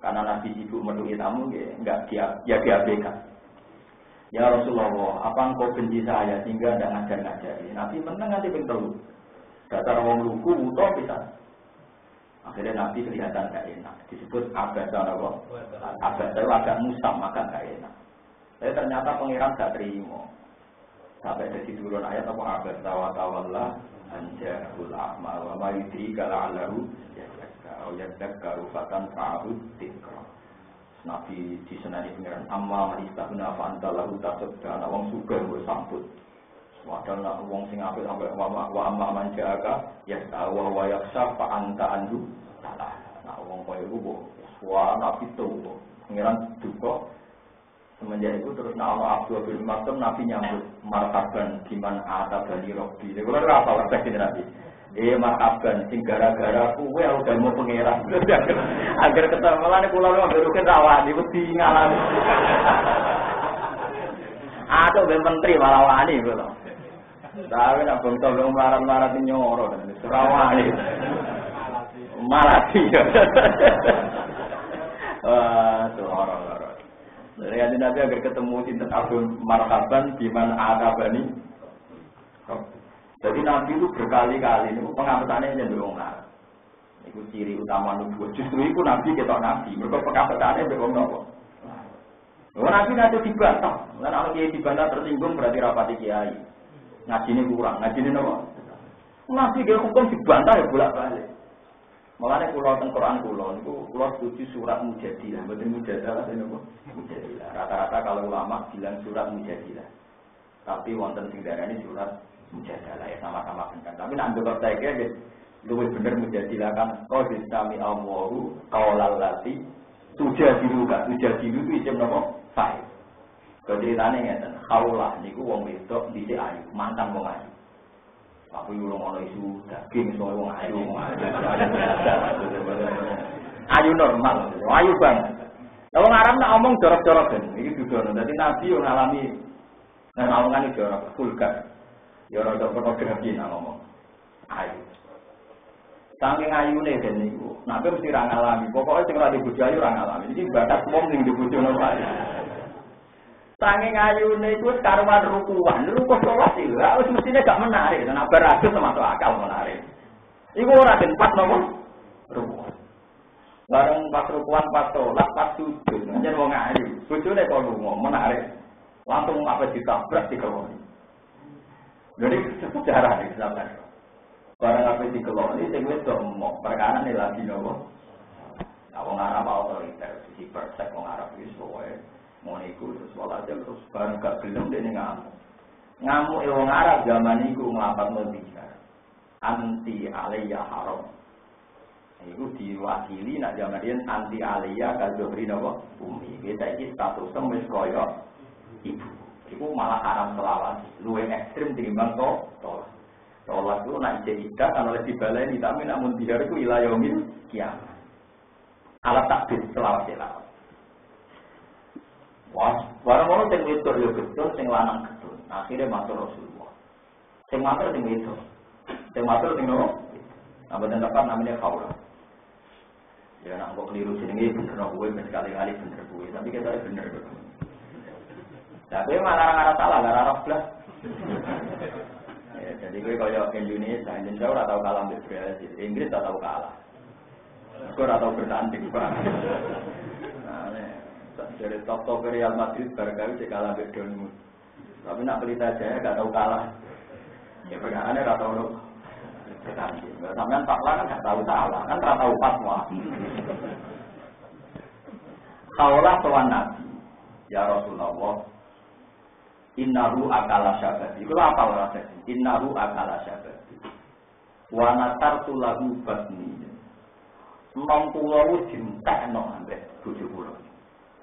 Karena Nabi sibuk menuhi tamu, enggak diabaikan. Ya Rasulullah, apa engkau benci saya sehingga tidak ngajar-ngajari? Nabi menang nanti pintu. Dasar wong lugu, utah bisa. Akhirnya Nabi kelihatan gak enak. Disebut abada apa? Abada itu agak musam, maka gak enak. Tapi ternyata pengiran gak terima. Sampai jadi turun ayat apa? Abada wa tawallah anjahul a'ma wa ma yudrika la'allahu yadzakkaru fatan fa'ahud dzikra. Nabi disenani pengiran amma manistahuna fa'anta lahu tasabda. Wong sugih mbok sambut. Padahal nak wong sing apik sampai wa amma man ja'aka yasawa wa yakhsha fa'anta anhu salah. Nah wong koyo iku kok suara Nabi tuh pengiran duka. Semenjak itu terus nama Abdul bin Mas'ud Nabi nyambut martaban diman atabani robbi. Itu kan apa warga Nabi? Martaban sing gara-gara kuwe udah mau pengeran. Agar ketemu malah kula lu berukin rawani wedi ngalami. Atau ben menteri malah wani kula. Tapi nek bangsa lu marat-marat nyoro rawani. Malati. Wah, suara. Dari hati Nabi agar ketemu sinten Abdul martaban di mana atabani. Jadi Nabi itu berkali-kali itu pengapetannya cenderung ngarep. Itu ciri utama nubuat. Justru itu Nabi ketok Nabi. Mereka pengapetannya berkong nopo. Nabi nanti dibantah. Kalau kiai dibantah tersinggung berarti rapati kiai. Ngaji ini kurang. Ngaji ini nopo. Nabi dia hukum dibantah ya bolak-balik. Makanya pulau teng Quran itu pulau setuju surat Mujadilah. Betul Mujadilah ini nopo. Mujadilah. Rata-rata kalau ulama bilang surat Mujadilah. Tapi wonten sing darani surat Mujadilah ya sama-sama benar. Tapi nak ndok teke ya luwih bener Mujadilah kan qad sami Allahu qaulal lati tujadilu itu isim napa? Fa'il. Ceritane ngeten, khaulah niku wong wedok dhisik ayu, mantan wong ayu. Tapi urung ana isu daging soal wong ayu. Ayu normal, ayu banget. Wong Arab nak omong jorok-jorok kan, iki dudono. Dadi Nabi yo ngalami ngomongane jorok, vulgar. Ya ora ada pornografi nak ngomong. Ayu. Saking ayune den niku. Nabi mesti ra ngalami. Pokoke sing ora dibojo ayu ra ngalami. Iki batas wong sing dibojono wae. Saking ayune iku karuan rukuan. Rukuh salat iki lha wis mestine gak menarik. Nek beratus termasuk akal menarik. Iku ora den pas nopo? Rukuh. Bareng pas rukuan pas salat pas sujud. Njen wong ayu. Bojone kok lunga menarik. Langsung apa ditabrak dikeloni. Jadi sejarah di Islam. Barang apa dikeloni, sing wis do emok. Perkara ini lagi nopo. Wong Arab otoriter, sisi persek wong Arab wis pokoke ngono iku terus walhasil terus bareng gak gelem dene ngamuk. Ngamuk wong Arab zaman iku nglapat mutiara. Anti alaiya haram. Iku diwakili nak zaman riyen anti alaiya kadhori napa? Bumi. Kita iki status wis kaya ibu. Iku malah haram selawat, luwih ekstrim timbang tolak. Tolak itu nak ijazah kan oleh dibaleni, tapi namun dihar itu ila yaumil kiamat. Alat takbir selawat. Wah, barang-barang sing wedok yo gedhe, sing lanang gedhe. Akhire matur Rasulullah. Sing matur sing wedok. Sing matur sing nopo? Namanya tepat namanya Khawlah. Ya nak kok keliru jenenge bener kowe sekali-kali bener kowe, tapi kita bener kok. Tapi malah ngarang salah, ngarang blas. Ya, jadi gue kalau Indonesia ora tau kalah mbek Brazil, Inggris ora tau kalah. Gue ora tau bertanding, Pak. Nah, dari top Real Madrid barangkali sih kalah mbek Dortmund. Tapi nak Pelita Jaya gak tau kalah. Ya perkarane ora tau bertanding. Sampeyan Pak kan gak tau salah, kan ora tau fatwa. Kaulah sowan Nabi, ya Rasulullah. Innahu akala syabati. Itu apa rasanya? Innahu akala syabati. Wa natartu lahu batni. Mong kula wis dintekno ambek bojo kula.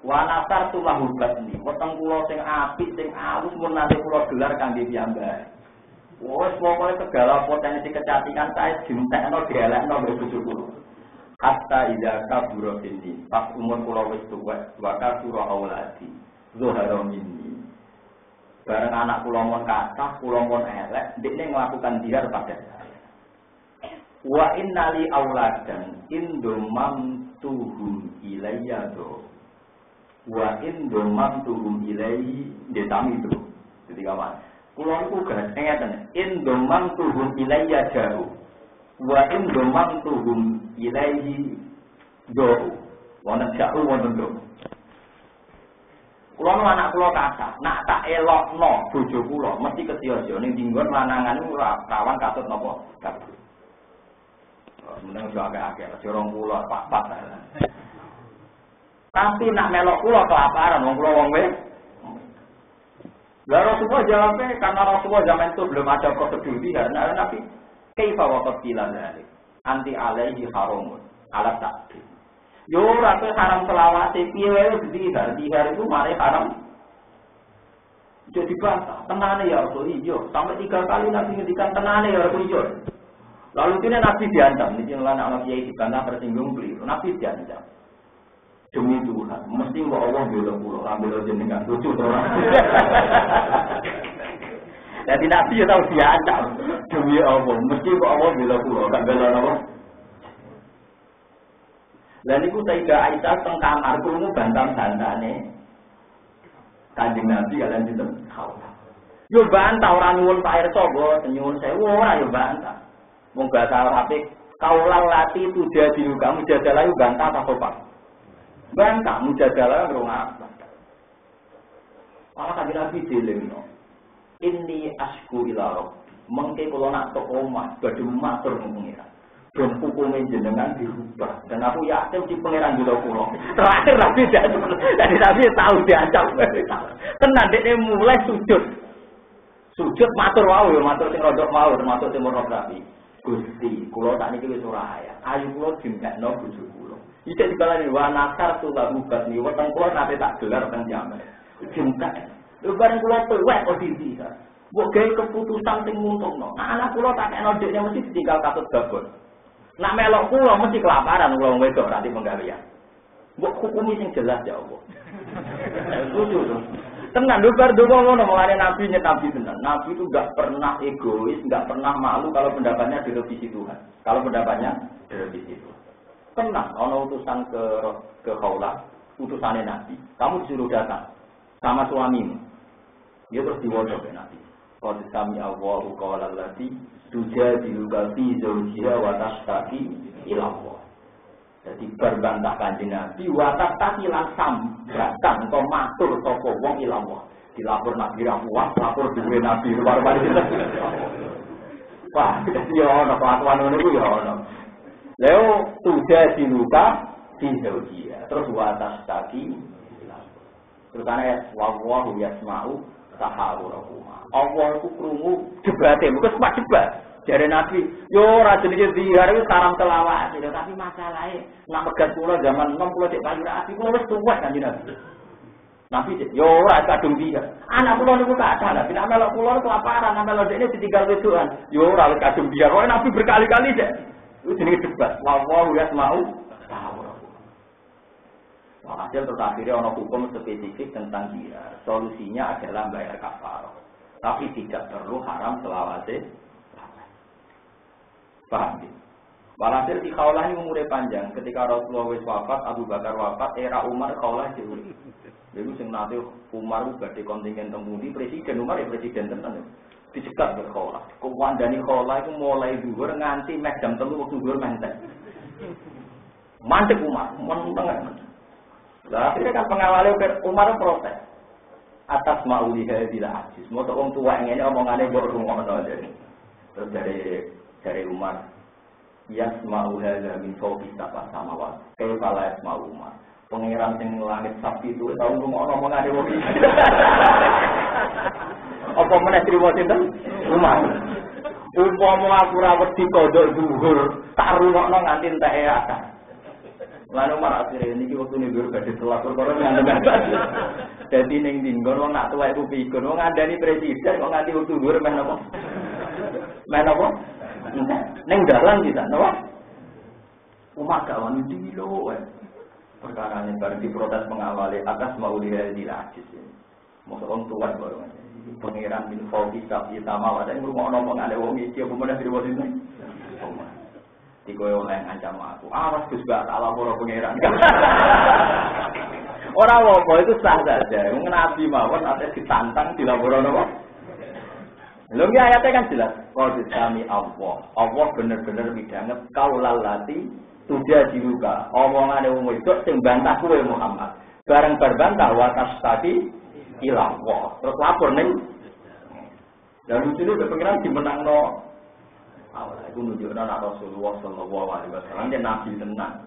Wa natartu lahu batni. Weteng kula sing apik sing alus mun nate kula gelar kangge piyambak. Wes pokoke segala potensi kecantikan saya dintekno dielekno ambek bojo kula. Hatta idza kabura ini. Pas umur kula wis tuwek, wa kasura auladi. Zuhara minni. Bareng anak kula mon kathah, kula mon elek, ndekne nglakukan dihar pada saya. Wa innali auladan indomam tuhum ilayya do. Wa indomam tuhum ilayhi detami do. Jadi kawan. Kulo niku gak ngeten. Indomam tuhum ilayya jauh. Wa indomam tuhum ilayhi do. Wonten jauh wonten do. Kulo anak kulo kathah, nak tak elokno bojo kulo mesti ketiyasa ning dinggon lanangan ora kawan katut napa kabeh. Meneng yo akeh-akeh, aja 20 pak-pak. Tapi nak melok kulo kelaparan wong kulo wong wis. Lah Rasulullah jawabnya karena Rasulullah zaman itu belum ada prosedur karena Nabi kaifa waqat bilal anti alaihi haramun ala takdir. Yo rasa haram selawase piye wae dihar itu mari haram. Jadi bantah, tenane ya Rasul iyo, sampai 3 kali Nabi ngendikan tenane ya Rasul iyo. Lalu ini Nabi diancam, ini anak kiai dibantah tersinggung beliau. Nabi diancam. Demi Tuhan, mesti kok Allah bela kula, ambil jenengan lucu to. Jadi Nabi ya tahu diancam. Demi Allah, mesti kok Allah bela kula, gak bela apa? Lah niku Sayyidah Aisyah teng kamar krungu bantah-bantane Kanjeng Nabi kalian sinten Khawlah. Yo bantah ora nyuwun Pak Irsa go, nyuwun sewu ora yo bantah. Wong gak salah apik kaulang lati itu jadi kamu jadalah yo bantah apa sopan. Bantah mujadalah ngrungak. Malah Kanjeng Nabi dilingno. Inni asku ila rabb. Mengke kula nak tok omah badhe matur pengiran. Dan hukumnya jenengan dirubah. Dan aku yakin di pangeran juga pulau. Terakhir Nabi dari Nabi tahu diancam. Tenan dia mulai sujud. Sujud matur wau ya, matur sing rodok mau, termasuk sing pornografi. Gusti, kula tak niki wis ora ayah. Ayu kula dimbekno bojo kula. Iki dibalani wa nakar tulah bubat ni weteng kula nate tak gelar teng jaman. Dimbek. Lho bareng kula tuwek posisi ta. Mbok gawe keputusan sing nguntungno. Nah anak kula tak kena dhekne mesti ditinggal katut babon. Nak melok kula mesti kelaparan kula wedok ra penggawean. Mbok hukumi sing jelas ya Allah. Lucu to. Tenan lho bar donga ngono mulane Nabi nyetabi tenan. Nabi itu enggak pernah egois, enggak pernah malu kalau pendapatnya direvisi Tuhan. Kalau pendapatnya direvisi Tuhan. Tenang, ana utusan ke Khawlah, utusane Nabi. Kamu disuruh datang sama suamimu. Dia terus diwodo ke Nabi. Qad sami Allahu qawla allati tujadiluka fi zawjiha wa tashtaki ila Allah. Jadi berbantah Kanjeng Nabi wa tashtaki langsam bahkan engko matur sapa wong ila Allah. Dilapor Nabi ra puas, lapor duwe Nabi luar-luar itu. Wah, yo ana kelakuan ngono iku yo ana. Leo tujadiluka fi zawjiha terus wa tashtaki ila Allah. Terus ana wallahu yasma'u tahawurakuma. Allah ku krungu debate, bukan cuma debat. Jare Nabi, yo ora jenenge zihar iki saram selawat, tapi masalahe nak megat kula zaman 60 cek payu rapi, kula wis tuwek kan Nabi. Nabi yo ora kadung zihar. Anak kula niku kathah, nek melok kula kelaparan, nek melok dekne ditinggal wedokan. Yo ora kadung zihar. Kok Nabi berkali-kali cek. Itu jenenge debat. Wallahu yasma'u tahawurakuma. Hasil terakhirnya ada hukum spesifik tentang zihar. Solusinya adalah bayar kafarah. Tapi tidak perlu haram selawase. Paham ya? Walhasil di Khawlah ini umurnya panjang. Ketika Rasulullah wafat, Abu Bakar wafat, era Umar Khawlah jauh. Lalu sing nanti Umar badhe kontingen temudi presiden Umar ya presiden tenan. Dicegat ke Khawlah. Kumandani Khawlah itu mulai dhuwur nganti mek jam 3 waktu dhuwur mentek. Mandek Umar, meneng. Lah akhirnya kan pengawalnya Umar protes. Atas ma'uli hadil ajis. Moto wong tuwa ngene omongane mbok rungokno aja. Terus dari Umar, yasma'u hadza min fawqi sab'a samawat. Kaifa la yasma'u Umar. Pangeran sing langit sapi itu tau rungokno omongane wong iki. Apa meneh trimo sinten? Umar. Umpama aku ra wedi kodhok dhuwur, tak rungokno nganti enteke akeh. Lalu Umar akhirnya ini waktu ini biar gak ditelak perkara nggak jadi neng dinggon wong nak tua ibu pikun wong ngandani presiden wong nganti waktu dur main apa neng dalan kita nawa Umar gak wani dilo perkara ini baru diprotes pengawali atas mau lihat di rajis mau orang tua baru pangeran bin Fawqi sapi sama ada yang rumah orang ada wong iki apa mana di bawah sini Dikoyo oleh ngancam aku. Awas Gus gak tak lapor pangeran. Ora apa itu sah saja. Wong nabi mawon ate ditantang dilapor napa? Lho iki ayatnya kan jelas. Qad sami Allah. Allah bener-bener midanget kaulal lati tuja diruka. Omongane wong wedok sing bantah kowe Muhammad. Bareng berbantah watas tadi ila Allah. Terus lapor ning. Dan lucune pengiran dimenangno. Allah itu menunjukkan anak Rasulullah Shallallahu Alaihi Wasallam dia nabi tenang.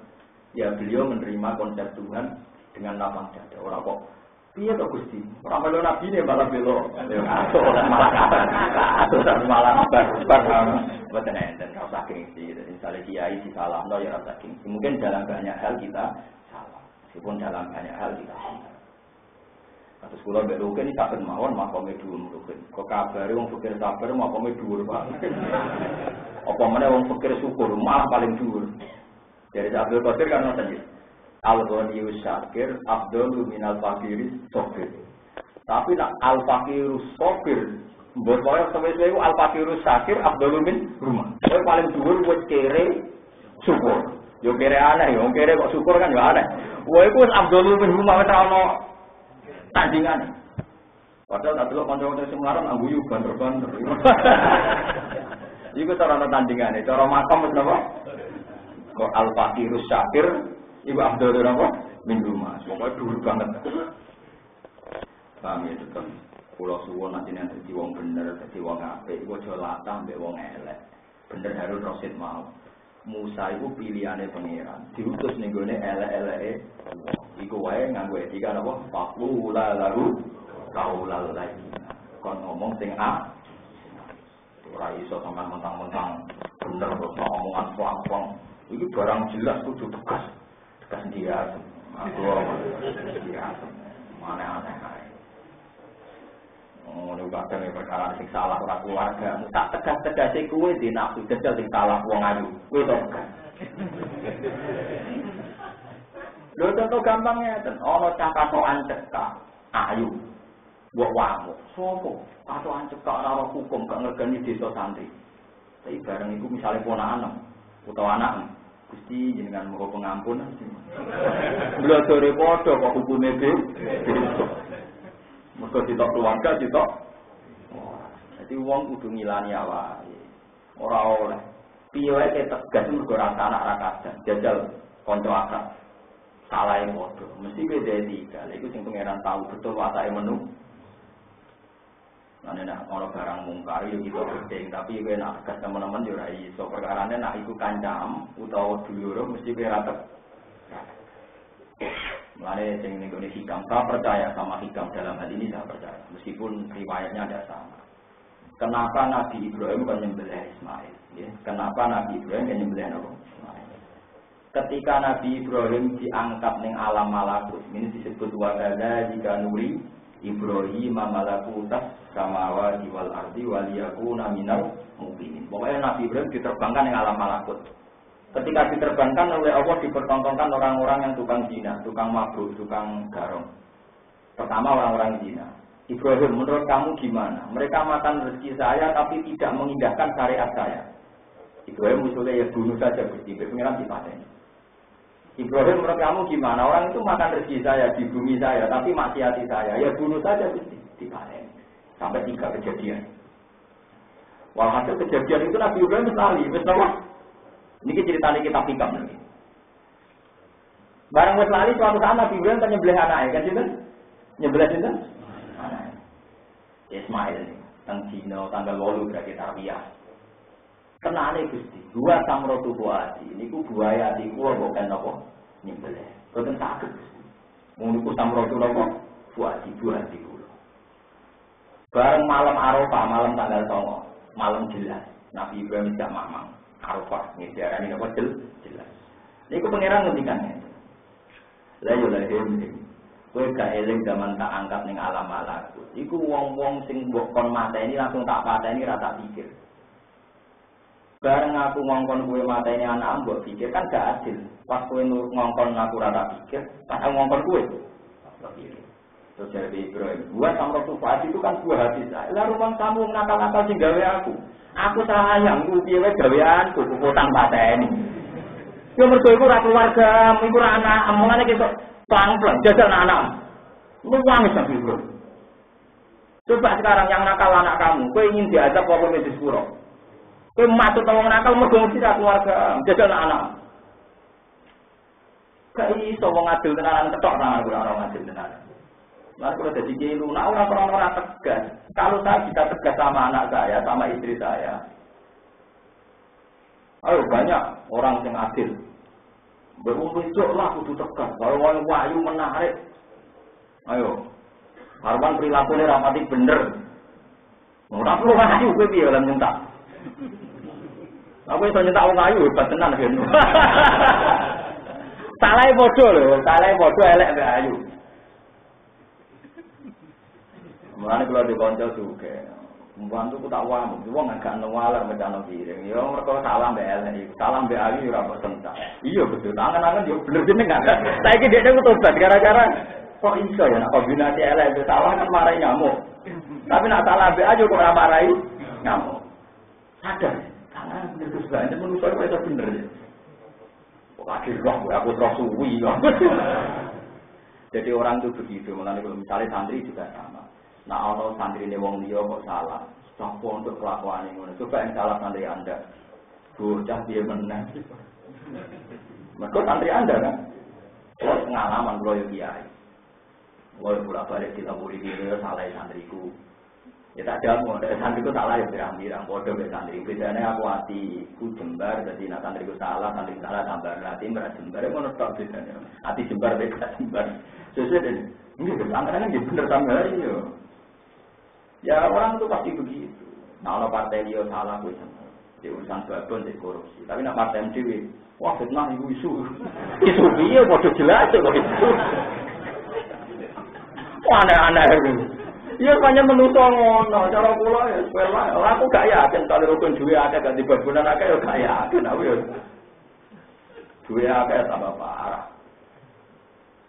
Ya beliau menerima konsep Tuhan dengan lapang dada. Orang kok, iya toh Gusti. Orang beliau nabi ini malah belo, malah buat dan rasa gengsi. Misalnya kiai di salam, no ya rasa gengsi. Mungkin dalam banyak hal kita salah, meskipun dalam banyak hal kita benar. Terus kalau berukin ini sabar mawon makomnya dhuwur mungkin. Kok kabare wong fikir sabar makomnya dhuwur banget. Apa meneh wong fikir syukur malah paling dhuwur. Jadi Abdul Qadir kan ngoten iki. Al-Ghaniyus Syakir afdalu minal faqiris sabir. Tapi nak al-faqirus sabir mbok kaya sesuai iku al-faqirus syakir afdalu min rumah. Kowe paling dhuwur wis kere syukur. Yo kere aneh, yo kere kok syukur kan yo aneh. Kowe iku wis afdalu min rumah wis ana tandingan. Padahal tak delok kanca-kanca sing mlarat angguyu banter-banter. Iku cara ana tandingane, cara makam wis napa? Kok al-faqirus syakir iku afdal napa? Min rumah. Pokoke dhuwur banget. Paham ya tetep. Kula suwun nanti dadi wong bener, dadi wong apik, iku aja latah mbek wong elek. Bener Harun Rasid mau. Musa itu pilihane pangeran, diutus ning gone elek-eleke. Iku wae nganggo etika napa? Faqula lahu qaulal lain. Kon ngomong sing a. Ora iso sampean mentang-mentang bener kok omongan plong-plong. Iki barang jelas kudu tegas. Tegas dia. Aku dia. Mana-mana ae. Oh, lu kadang perkara sing salah ora keluarga, tak tegas-tegase kowe di nafsu jajal sing salah wong ayu. Kowe to tegas. Lho contoh gampangnya ten, ana cakatokan cekak ayu. Mbok wamu. Sopo? Katokan cekak ora hukum gak ngergani desa santri. Tapi bareng iku misale ponakan utawa anak, Gusti jenengan moga pengampunan. Blodore padha kok hukume desa. Mergo ditok keluarga ditok. Jadi wong kudu ngilani awake. Ora oleh. Piye wae tegas mergo rasa anak ra kadang. Jajal kanca akrab. Salahe padha. Mesti beda etika. Lha iku sing pangeran tahu betul watake menu. Lan nek ana barang mungkar yo kita gedeng, tapi kowe nek tegas teman-teman yo ora iso. Perkarane nek iku kancam utawa dulur mesti kowe ra Mulai yang ini hikam, saya percaya sama hikam dalam hal ini, saya percaya. Meskipun riwayatnya ada sama. Kenapa Nabi Ibrahim kan nyembelih Ismail? Ya? Kenapa Nabi Ibrahim kan nyembelih Ismail? Ketika Nabi Ibrahim diangkat ning alam malakut, ini disebut wadada jika nuri Ibrahim malakutas samawati wal ardi waliyakuna minal mukminin. Pokoknya Nabi Ibrahim diterbangkan ning alam malakut. Ketika diterbangkan oleh Allah dipertontonkan orang-orang yang tukang zina, tukang mabuk, tukang garong. Pertama orang-orang zina. Ibrahim, menurut kamu gimana? Mereka makan rezeki saya tapi tidak mengindahkan syariat saya. Ibrahim usulnya ya bunuh saja Gusti, pengiran dipateni. Ibrahim, menurut kamu gimana? Orang itu makan rezeki saya di bumi saya tapi maksiati saya. Ya bunuh saja Gusti, dipateni. Sampai 3 kejadian. Walhasil kejadian itu Nabi Ibrahim sekali, ini ceritanya kita hikam lagi. Barang wis lali suatu saat Nabi Ibrahim kan nyembelih anake kan sinten? Nyembelih sinten? Anake. Ismail tang dina tanggal 8 berarti tarbiyah. Kenane Gusti, dua samrotu buati niku buaya di kula bukan apa nyembelih. Boten saged Gusti. Mun niku samrotu napa? Buati kula. Bareng malam Arafah, malam tanggal 9, malam jelas Nabi Ibrahim tidak mamang. Arafah, ini diarani apa jelas. Ini aku pengeran ngendikannya. Lah yo lha dhewe. Kowe gak eling zaman tak angkat ning alam malakut. Iku wong-wong sing mbok kon mateni langsung tak pateni ra tak pikir. Bareng aku ngongkon kowe mateni anak mbok pikir kan gak adil. Pas kowe ngongkon aku ra tak pikir, pas aku ngongkon kowe. Tak pikir. Terus dari Ibrahim, buat sampai tufat itu kan buah hati saya. Lalu rumah kamu nakal-nakal sing gawe aku. Aku sayang ku piye wae gaweanku utang pateni. Yo mergo iku ora keluarga, iku ora anak, omongane ketok plang-plang jajal anak. Lu wangis sampe bro. Coba sekarang yang nakal anak kamu, kowe ingin diajak apa medis pura? Kowe maksud wong nakal mergo mesti keluarga, jajal anak. Gak iso wong adil tenanan ketok nang ora adil tenanan. Lalu kalau jadi kiai lunak orang tegas. Kalau saya bisa tegas sama anak saya, sama istri saya, ayo banyak orang yang adil. Beruntung lah kudu tegas. Kalau orang wahyu menarik, ayo. Harman perilaku ini rapati bener. Orang perlu wahyu, gue biar minta. Aku itu minta orang wahyu, hebat tenan kan. Salah bodoh loh, elek wahyu. Mulane kula dikonco suge. Mbantu ku tak wamu, wong agak nuwaler mencano piring. Ya mergo salam mbek elek. Salam mbek ayu ora kok sentak. Iya betul. Tangan-tangan yo bener jeneng enggak. Saiki dhekne ku tobat gara-gara kok iso ya nek kombinasi elek mbek salah kan marai nyamuk. Tapi nek salah mbek ayu kok ora marai nyamuk. Sadar. Tangan bener terus banget menungso kok bener. Kok akhir aku terus suwi. Jadi orang itu begitu. Mulane kalau misalnya santri juga sama. Nah, kalau santri ini wong liya kok salah, sampo untuk kelakuan ngono. Coba yang salah santri Anda. Bocah piye meneh. Mergo santri Anda kan. Kalau pengalaman kula yo kiai. Kula bolak-balik dilapuri dhewe salah santriku. Ya tak jamu, santriku salah ya pirang-pirang padha mek santri. Bedane aku ati ku jembar dadi nek santriku salah, santri salah sambar ati ora jembar ngono tok bedane. Ati jembar mek jembar. Sesuai dengan ini bersangkaan kan bener sama yo. Ya orang itu pasti begitu. Nah, kalau partai dia salah, gue sama. Di urusan babon, di korupsi. Tapi nak partai MDW, wah fitnah isu. Isu dia bodoh jelas kok itu. Aneh-aneh itu. Iya banyak menuso ngono. Cara kula ya sekolah. Aku gak yakin kalau rukun duwe akeh ganti babonan akeh ya gak yakin aku ya. Duwe akeh tambah parah.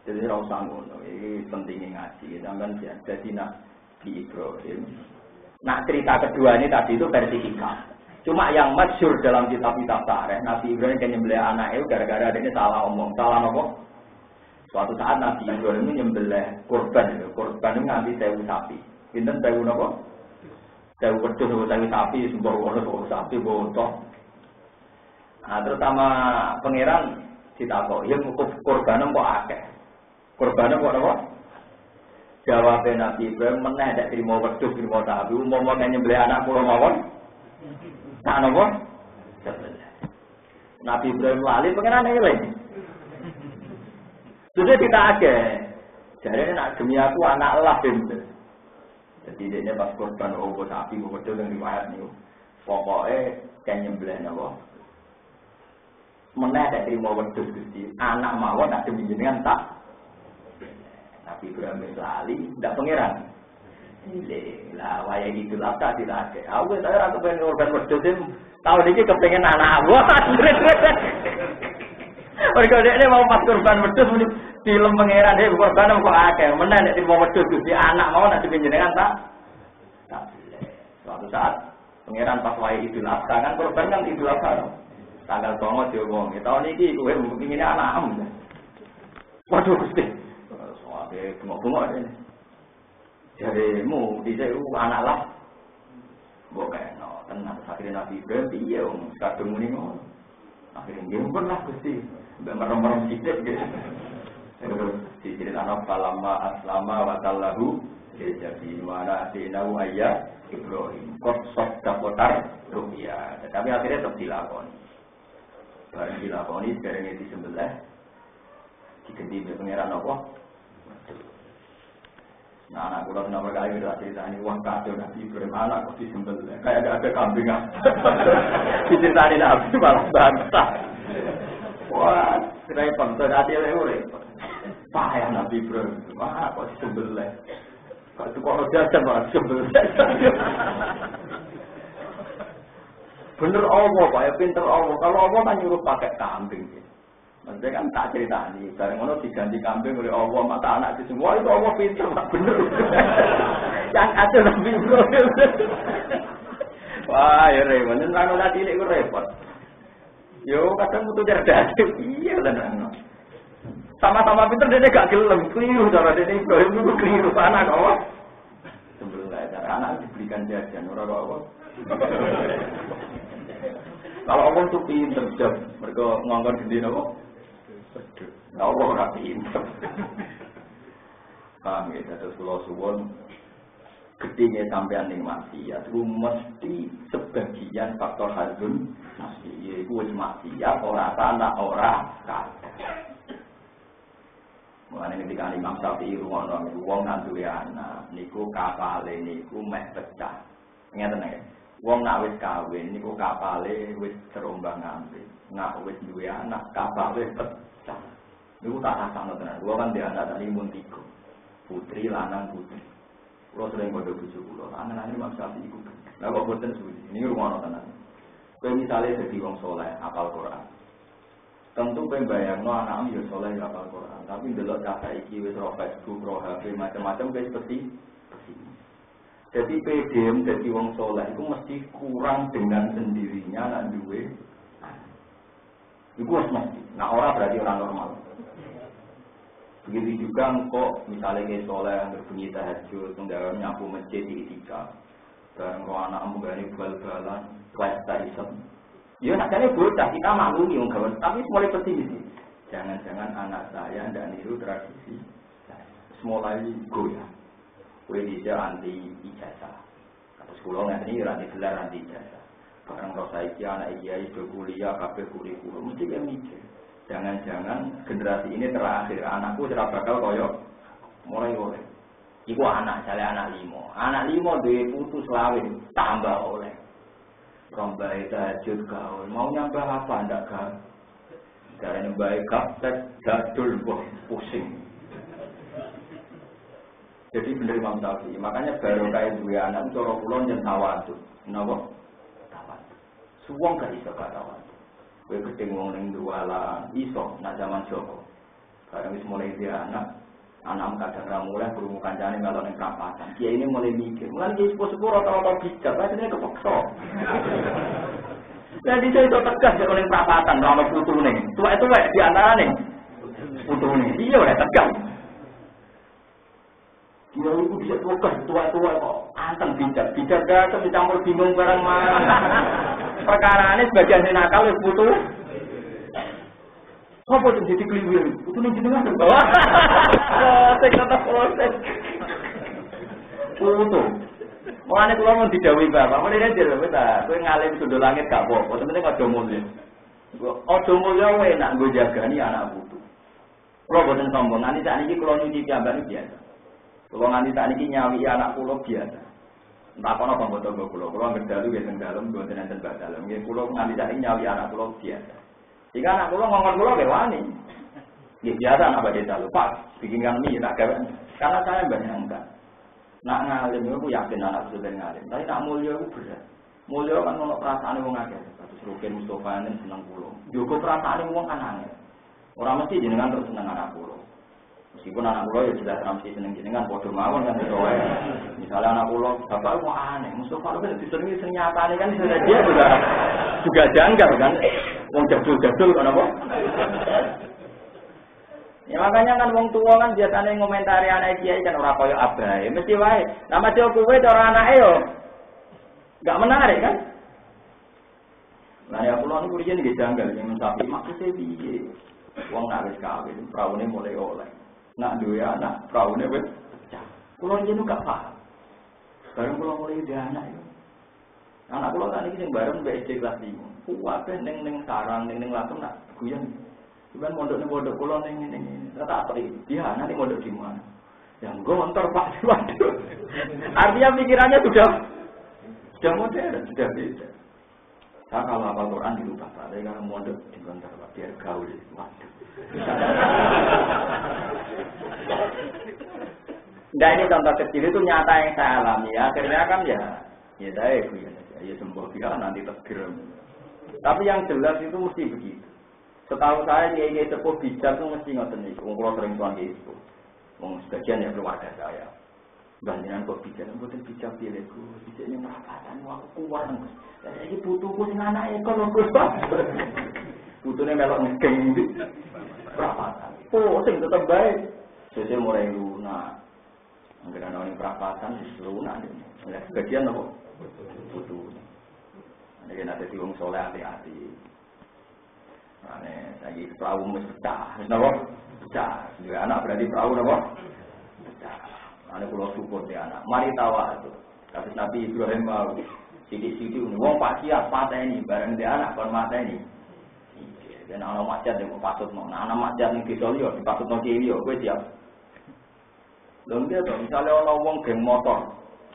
Jadi ora usah ngono. Iki pentingnya ngaji. Sampeyan jadi nak di Ibrahim. Nah cerita kedua ini tadi itu versi hikam. Cuma yang masyhur dalam kitab-kitab tarikh Nabi Ibrahim kan nyembelih anaknya gara-gara dia salah omong. Salah apa? Suatu saat Nabi Ibrahim nyembelih kurban. Kurban itu nganti 1000 sapi. Pinten 1000 napa? 1000 wedhus 1000 sapi, sembah sapi bontok. Nah terus sama pangeran ditakoki, ya kurban kok akeh. Kurban kok napa? Jawab Nabi Ibrahim meneh dak trimo wedhus trimo sapi umpama nyembelih anak kula mawon. Tak napa? Nabi Ibrahim lali pengen eling. Sudah ditagih. Jarene nak demi aku anak lah pinter. Jadi dia pas korban opo sapi wedhus yang riwayat niku. Pokoke kan nyembelih napa? Meneh dak trimo wedhus Gusti. Anak mawon tak demi jenengan tak. Nabi Ibrahim lali, tidak pangeran. Lah, waya itu lah tak dilake. Aku saya rasa pengen korban wedhus tahun ini kepengen anak aku. Mereka ini mau pas korban wedhus film pangeran dia korban kok akeh. Menan nek mau wedhus Gusti anak mau nek jenengan tak. Tak boleh. Suatu saat pangeran pas waya Idul Adha kan korban kan Idul Adha. Tanggal 9 diomong, tahun ini kowe ngene anakmu. Waduh Gusti. Soale bengok-bengok ini. Jarimu dhisik anak lah. Mbok kena tenan akhirnya Nabi Ibrahim piye wong kadung muni ngono. Akhirnya nggih pernah Gusti, mbek merem-merem sithik gitu. Terus diceritakan falamma aslama wa tallahu jadi mana dinau ayat Ibrahim kok sodakotar rupiah. Tapi akhirnya tetap dilakoni. Barang dilakoni sekarang disembelih diganti pengiran apa? Nah, anak kula kenapa kali udah cerita ini uang kado Nabi Ibrahim anak kok disembelih kayak ada kambing diceritain Nabi malah bantah. Wah, repot tadi repot. Payah Nabi Ibrahim, wah kok disembelih. Kok itu kok jajan malah disembelih. Bener Allah, Pak, ya pinter Allah. Kalau Allah kan nyuruh pakai kambing. Maksudnya kan tak cerita nih, bareng ono diganti kambing oleh Allah, mata anak itu semua itu Allah pinter, Pak, bener. Yang ada Nabi Ibrahim. Wah, ya repot. Nang ora cilik ku repot. Yo kadang butuh cerdas. Iya tenan. Sama-sama pinter dia gak gelem, keliru cara dia Ibrahim itu keliru anak kok. Sebenarnya cara anak dibelikan jajan ora kok. Kalau orang tuh pinter jam, mereka nganggur gede napa? Allah ora pinter. Paham ya, terus kula suwun gedene sampean ning maksiat itu mesti sebagian faktor hazun mesti yaiku wis maksiat ora ana ora kada. Mulane ketika Imam Syafi'i rumono wong nang duwe anak niku kapale niku meh pecah. Ngeten nggih. Wong nak wis kawin niku kapale wis terombang-ambing. Nak wis duwe anak kapale pecah. Niku tak rasakno tenan. Wong kan dia anak tadi mun 3. Putri lanang putri. Kulo sering bodo bojo kulo. Anak-anak Imam Syafi'i iku. Lah kok boten suwi. Niki rumono tenan. Kowe misale dadi wong saleh hafal Quran. Tentu kowe bayangno anakmu ya saleh hafal Quran, tapi ndelok cah iki wis ro Facebook, ro HP macam-macam wis seperti jadi PDM jadi wong soleh itu mesti kurang dengan sendirinya nak duwe. Itu harus mesti. Nah orang berarti orang normal. Begitu juga engkau misalnya kayak soleh yang berbunyi tahajud, tenggelam nyapu masjid di itikaf, dan kalau anak menggani bal-balan, PlayStation. Ya naknya bocah kita maklumi wong gawen, tapi mulai pesimis. Jangan-jangan anak saya ndak niru tradisi. Mulai goyah. Kowe bisa anti ijazah. Kados kula ngene ora digelar anti ijazah. Barang kok saiki anak kiai do kuliah kabeh kurikulum mesti kan mikir. Jangan-jangan generasi ini terakhir anakku ora bakal koyo mulai oleh. Iku anak jale anak 5. Anak 5 duwe putu selawe tambah oleh. Rombai tahajud gawe. Mau nyambah apa ndak gawe? Jarene bae kaptek jadul kok pusing. Jadi bener Imam Syafi'i, makanya baru kayak dua anak cara kula yen tawadhu. Napa? Tawadhu. Suwung gak iso tawadhu. Kowe gedhe wong ning duala iso nak zaman Joko. Bareng wis mulai dia anak kadang ra mulai krungu kancane kalau ning perapatan. Kiai ini mulai mikir, mulai iki sepuh-sepuh rata-rata bijak, rasane kepeksa. Jadi saya itu tegas nek ning perapatan ra ono putune. Tuwek-tuwek di antarane putune. Iya ora tegas. Dia itu bisa tua-tua kok anteng bijak gak dicampur bingung barang mana. Perkara ini sebagian nakal wis putu. Apa sing dadi kliwir? Putune jenengan to. Sing kata proses. Putu. Mulane kula mun didhawuhi Bapak, mulane jare wis ta, kowe ngalim sundul langit gak apa-apa, penting aja mulya. Aja mulya enak nggo jagani anak putu. Kula boten sombong, nanti sakniki kula nyuci piyambak biasa. Kalau nganti tak niki nyawi anak pulau biasa. Entah apa apa betul pulau ngedalu biasa dalam dua tenan dan dalam. Nggih pulau nganti tak nyawi anak pulau biasa. Jika anak pulau ngomong pulau lewani. Nggih biasa anak desa lupa bikin kami tak gawe. Karena saya banyak enggak. Nak ngalim aku yakin anak sudah ngalim. Tapi nak mulia aku berat. Mulia kan ono perasaan wong akeh. Kados Rukin Mustofa nen seneng pulau. Juga perasaan wong kan angel. Orang mesti jenengan terus seneng anak pulau. Meskipun anak pulau ya jelas ramsi seneng-senengan bodoh mawon kan soe. Misalnya anak pulau bapak kok aneh, Mustafa kan disenengi senyatane kan sudah dia juga janggal kan. Wong jadul-jadul kan apa? Ya makanya kan wong tua kan biasanya ngomentari anak kiai kan ora koyo abahe, mesti wae. Lah macam kowe cara anake yo enggak menarik kan? Lah ya pulau niku riyen nggih janggal sing tapi maksudnya piye? Wong nak wis kawin, praune mulai oleh. Nak duwe anak, praune wis pecah. Kulo yen gak paham. Bareng kulo mulai duwe anak itu. Anak kulo kan iki sing bareng SD kelas 5. Kuwabe ning sarang ning latung nak guyon. Cuman mondok ning pondok kulo ning ngene. Tak apa iki. Dia nanti mondok di mana? Yang gontor Pak waduh. Artinya pikirannya sudah modern, sudah beda. Saya kalau hafal Quran dirubah, tapi kalau mondok di gontor Pak biar gaul. Waduh. Nah ini contoh kecil itu nyata yang saya alami ya. Akhirnya kan ya saya ya sembuh dia nanti tergeram. Tapi yang jelas itu mesti begitu. Setahu saya kiai sepuh bijak itu mesti ngoten niku. Wong kula sering tuan itu. Wong sebagian ya keluarga saya. Bandiran kok bijak, mboten bijak pilihku. Bijaknya perapatan aku kuat. Iki putuku sing anake kono Gus. Putune melok ngegeng iki. Perapatan. Oh, sing tetep baik. Sesuk mulai lunak. Angger ana ning perapatan wis lunak. Lah sebagian apa? Putu. Nek nek dadi wong saleh ati-ati. Ane lagi perahu mesti pecah. Napa? Pecah. Juga anak berarti perahu napa? Pecah. Ane kula syukur dia anak. Mari tawa itu. Tapi Nabi Ibrahim mau sidik-sidik wong Pak Kiai pateni bareng dia anak kon mateni. Dan ana maksiat yang patutno. Nah ana maksiat ning desa liya dipatutno kiai yo kowe siap. Lha dia to misale ana wong geng motor.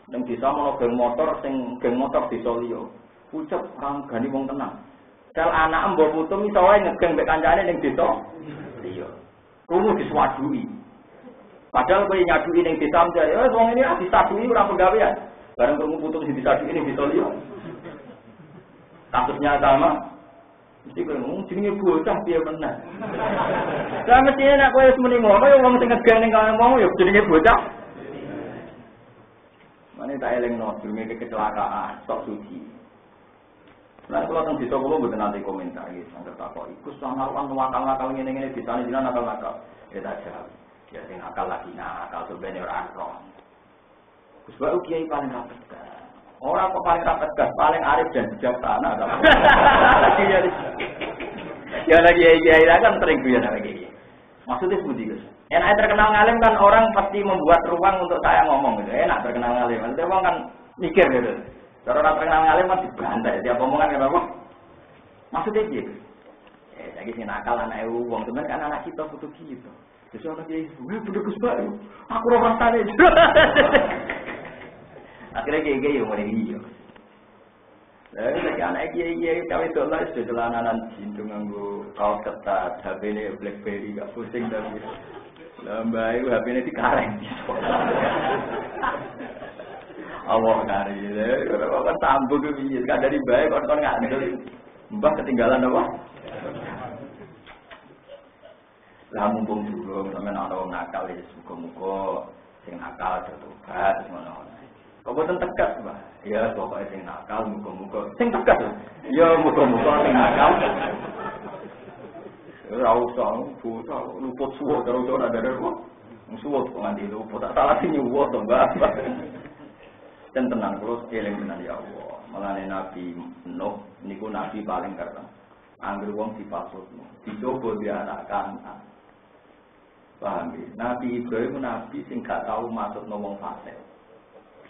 Ning desa ana geng motor sing geng motor desa liya. Pucet orang gani wong tenang. Sel anak mbok putu iso wae ngegeng mek kancane ning desa liya. Kudu diswadui. Padahal kowe nyadui ning desa mjare, wong ini disadui ora penggawean. Bareng kamu putus di disadui ning desa liya. Kasusnya sama. Mesti kowe ngomong jenenge bocah piye meneh. Lah mesti nek kowe wis muni ngono ya wong sing ngegeng ning kene wong ya jenenge bocah. Mane tak elingno jenenge kecelakaan, sok suci. Lah kula teng desa kula mboten nate komentar iki, angger takoki. Gus sangalan wakal-wakal ngene-ngene disane jenengan nakal-nakal. Ya tak jawab. Ya sing akal lagi nakal sebenarnya ora roh. Gus bae kiai paling rapet. Ora kok paling rapet gas, paling arif dan bijaksana. Ya lagi kiai kan sering guyon lagi. Maksudnya seperti Gus. Enak terkenal ngalim kan orang pasti membuat ruang untuk saya ngomong gitu. Enak terkenal ngalim. Nanti orang kan mikir gitu. Kalau orang terkenal ngalim kan dibantai. Tiap omongan kan apa? Maksudnya gitu. Lagi sih nakal anak wong temen kan anak kita butuh gitu. Terus orang kiai, budak Gus bae. Aku ora rasane. Akhirnya kiai yo mulai iya. Lah nek anak kiai kawe dolar wis celananan jindung nganggo kaos ketat, HP-ne BlackBerry gak pusing tapi. Lah mbae HP-ne dikareng. Allah kari. Ora kok tambu ku piye? Kan dari bae kon ngandel. Mbah ketinggalan apa? Lah mumpung dulu sampeyan ana wong nakal ya muga-muga sing nakal tobat ngono. Kok boten tegas, Mbah? Ya pokoke sing nakal muga-muga sing tegas. Ya muga-muga sing nakal. Ora usah foto luput suwo terus ora ada kok. Suwo kok nganti luput tak salah sing nyuwo to, Mbah. Dan tenang terus eling tenan ya Allah. Malane Nabi Nuh niku nabi paling keren. Angger wong dipasutno, dicoba dianakkan. Paham ya? Nabi Ibrahim nabi sing gak tau masukno wong fasik.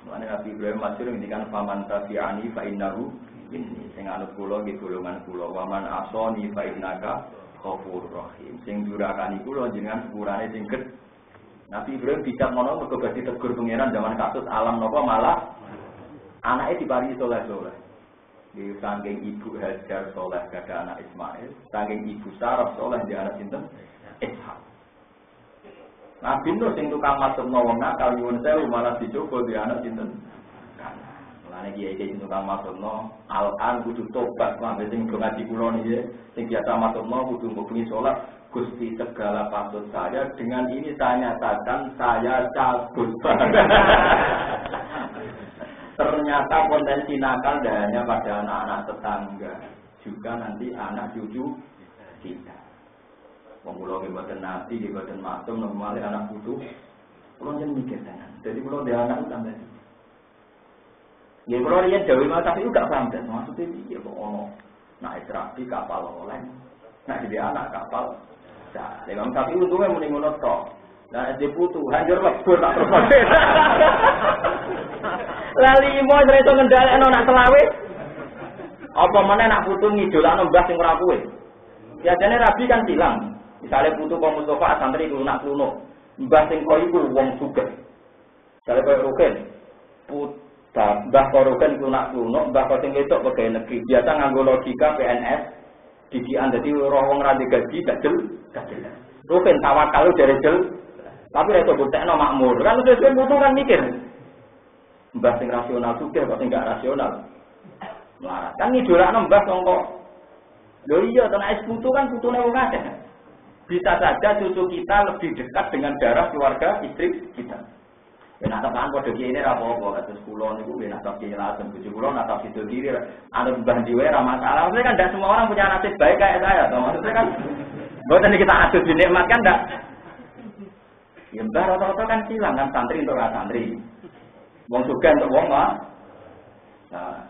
Mulane Nabi Ibrahim masyhur ngendikan faman tabi'ani fa innahu inni sing anut kula nggih golongan kula wa man asani fa innaka ghafurur rahim. Sing durakani kula jenengan sepurane sing gedhe. Nabi Ibrahim bijak ngono mergo badhe tegur pangeran zaman kasus alam napa malah anake diparingi saleh-saleh. Di saking ibu Hajar saleh gada anak Ismail, saking ibu Sarah saleh di anak sinten? Ishak. Nabi Nuh sing tukang masukno wong nakal nyuwun sewu malah dicoba di anak sinten? Mulane kiai-kiai sing tukang masukno al-an kudu tobat sampe sing do ngaji kula niki sing biasa masukno kudu ngubungi salat Gusti segala pasut saya dengan ini saya nyatakan saya cabut. Ternyata potensi nakal tidak hanya pada anak-anak tetangga, juga nanti anak cucu kita. Pengulo kebuatan nasi, kebuatan maksum, normalnya anak putu, pulau jangan mikir tenan. Jadi pulau dia anak tambah. Ya pulau dia jauh malah tapi juga paham dan maksudnya dia kok ono, nak istirahat kapal oleh, nak jadi anak kapal. Nah, dengan tapi untungnya mending ngono tok. Nah, dia putu hancur lebur tak terus. Lali mau iso ngendhalekno nak selawe. Apa meneh nak putu ngidolakno mbah sing ora kuwe. Biasane rabi kan bilang, misalnya putu kok Mustafa santri lunak-lunak, mbah sing kok iku wong sugih. Misale koyo Rukin, mbah kok Rukin lunak-lunak, mbah kok sing wedok pegawai negeri. Biasa nganggo logika PNS, didikan dadi roh wong ra gaji gak jelas. Rukin tawakal dari jel, tapi nek buktekno makmur. Kan wis putu kan mikir. Mbah sing rasional sugih kok sing gak rasional. Melarat. Kan ngidolakno mbah sangka. Lho iya, tenan es putu kan putune wong akeh. Bisa saja cucu kita lebih dekat dengan darah keluarga istri kita. Ben atakan padha kiye ra apa-apa, kados kula niku ben atap kiye langsung bojo kula natap sido kiri, anu mbah diwe ra masalah. Maksudnya kan tidak semua orang punya nasib baik kayak saya, toh. Maksudnya kan mboten kita adu dinikmat kan ndak. Ya mbah rata-rata kan silang kan santri untuk ra santri. Wong sugih untuk wong mah. Nah,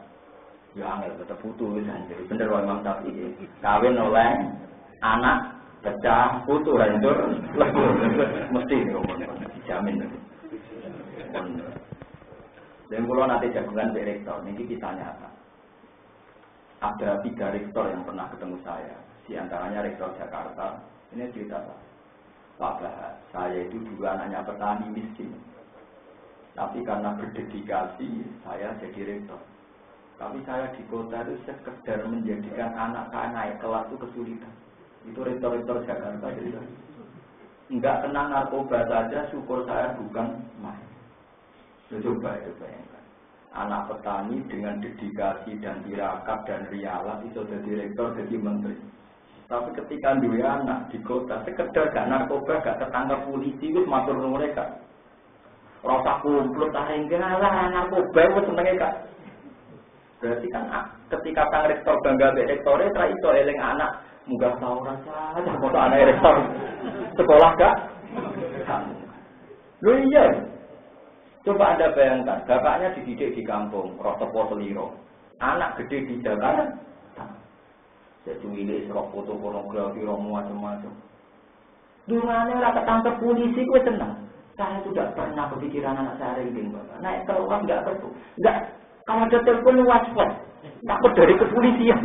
ya angel tetep putu wis anjir. Bener wae Imam Syafi'i. Kawin oleh anak pecah putu hancur mesti dijamin. Dan kalau nanti jagungan Pak Rektor, ini kita nyata. Ada 3 rektor yang pernah ketemu saya. Di antaranya Rektor Jakarta. Ini cerita Pak Bahas. Saya itu dulu anaknya petani miskin. Tapi karena berdedikasi, saya jadi rektor. Tapi saya di kota itu sekedar menjadikan anak saya naik kelas itu kesulitan. Itu rektor-rektor Jakarta. Jadi enggak kena narkoba saja, syukur saya bukan main. Coba itu bayangkan. Anak petani dengan dedikasi dan tirakat dan rialah itu jadi rektor, jadi menteri. Tapi ketika dua anak di kota, sekedar gak narkoba, gak ketangkap polisi, itu matur nuwun mereka. Rasa kumpul, taringgalah narkoba, itu senengnya kak. Berarti kan ketika sang rektor bangga be rektornya, setelah itu eling anak, munggah tahu rasa, aja foto anak rektor. Sekolah gak? Loh iya. Coba Anda bayangkan, bapaknya dididik di kampung, Rotopo Seliro. Anak gede di Jakarta. Jadi milik serok foto pornografi, romo macam-macam. Durane ora ketangkep polisi, gue tenang. Saya sudah pernah kepikiran anak saya ringking, Bapak. Naik keluar enggak perlu. Enggak, kalau ada telepon waswas. Takut dari kepolisian.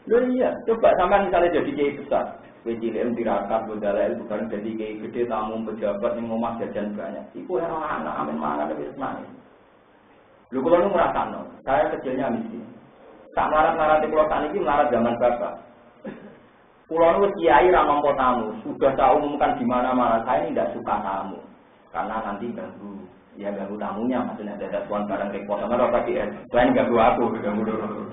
Loh iya, coba sama misalnya jadi kiai besar. Wejilem tirakat bodalail bukan jadi kiai gede tamu pejabat yang ngomong jajan banyak. Iku anak amin mana lebih senang. Lu kalau nu ngerasano, saya kecilnya miskin. Tak melarat di pulau tani ini melarat zaman bapak. Pulau nu kiai ramang tamu, sudah saya umumkan di mana-mana. Saya ini tidak suka tamu, karena nanti ganggu. Ya ganggu tamunya, maksudnya ada tuan barang repot sama rasa kiai. Selain ganggu aku, ganggu dulu.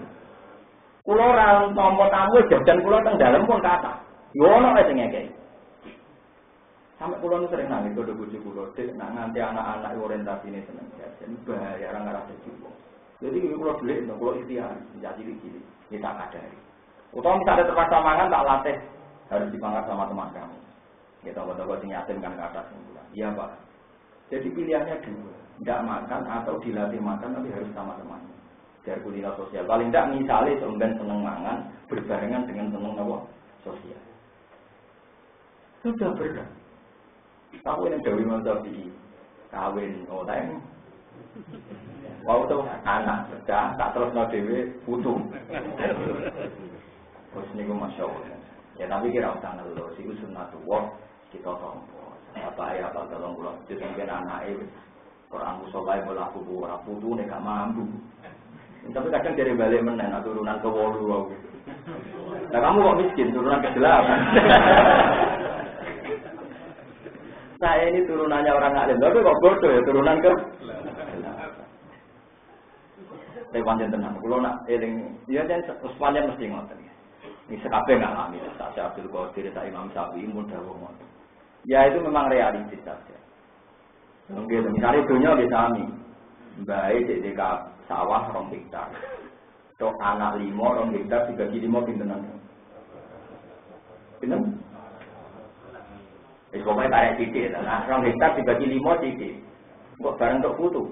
Pulau orang nomor tamu jajan pulau teng dalam pun kata. Yono aja ngekei. Sampai pulau nu sering nangis kalau bojo pulau, nak nganti anak-anak orientasi ini seneng jajan, bahaya orang nggak ada juga. Jadi pulau beli, pulau ikhtiar, jadi ciri-ciri, kita kadari. Utama misalnya terpaksa mangan tak latih, harus dipangkat sama teman kamu. Kita coba sinyatin kan ke atas semula. Iya pak. Jadi pilihannya 2, tidak makan atau dilatih makan, tapi harus sama temannya. Biar kuliner sosial. Paling tidak misalnya seumben seneng mangan berbarengan dengan seneng sosial. Sudah berat. Kawin yang Dewi Mansabi, kawin orang, wow tuh anak pecah, tak terus no Dewi putu. Terus ini gue masya Allah. Ya tapi kira usah ngeluh, sih sunnatullah kita tompo. Apa ya apa tolong pulang. Jadi mungkin anak itu orang musolai berlaku orang putu nih gak mampu. Tapi kadang dari balik menen, turunan ke wolu gitu. Nah kamu kok miskin, turunan ke 8. Saya ini turunannya orang alim, tapi kok bodoh ya turunan ke. Saya panjang tenang, kalau nak eling, dia jangan sepanjang mesti ngotot. Ini sekabeh nggak alami, saya Abdul Qadir, saya Imam Syafi'i, mudah banget. Ya itu memang realistis saja. Mungkin misalnya dunia bisa kami, baik di sawah 2 hektar, tok anak 5 2 hektar 3 5 pintenan. Pinten? Pokoknya tarik titik, nah 2 hektar dibagi 5 titik, kok bareng untuk putu,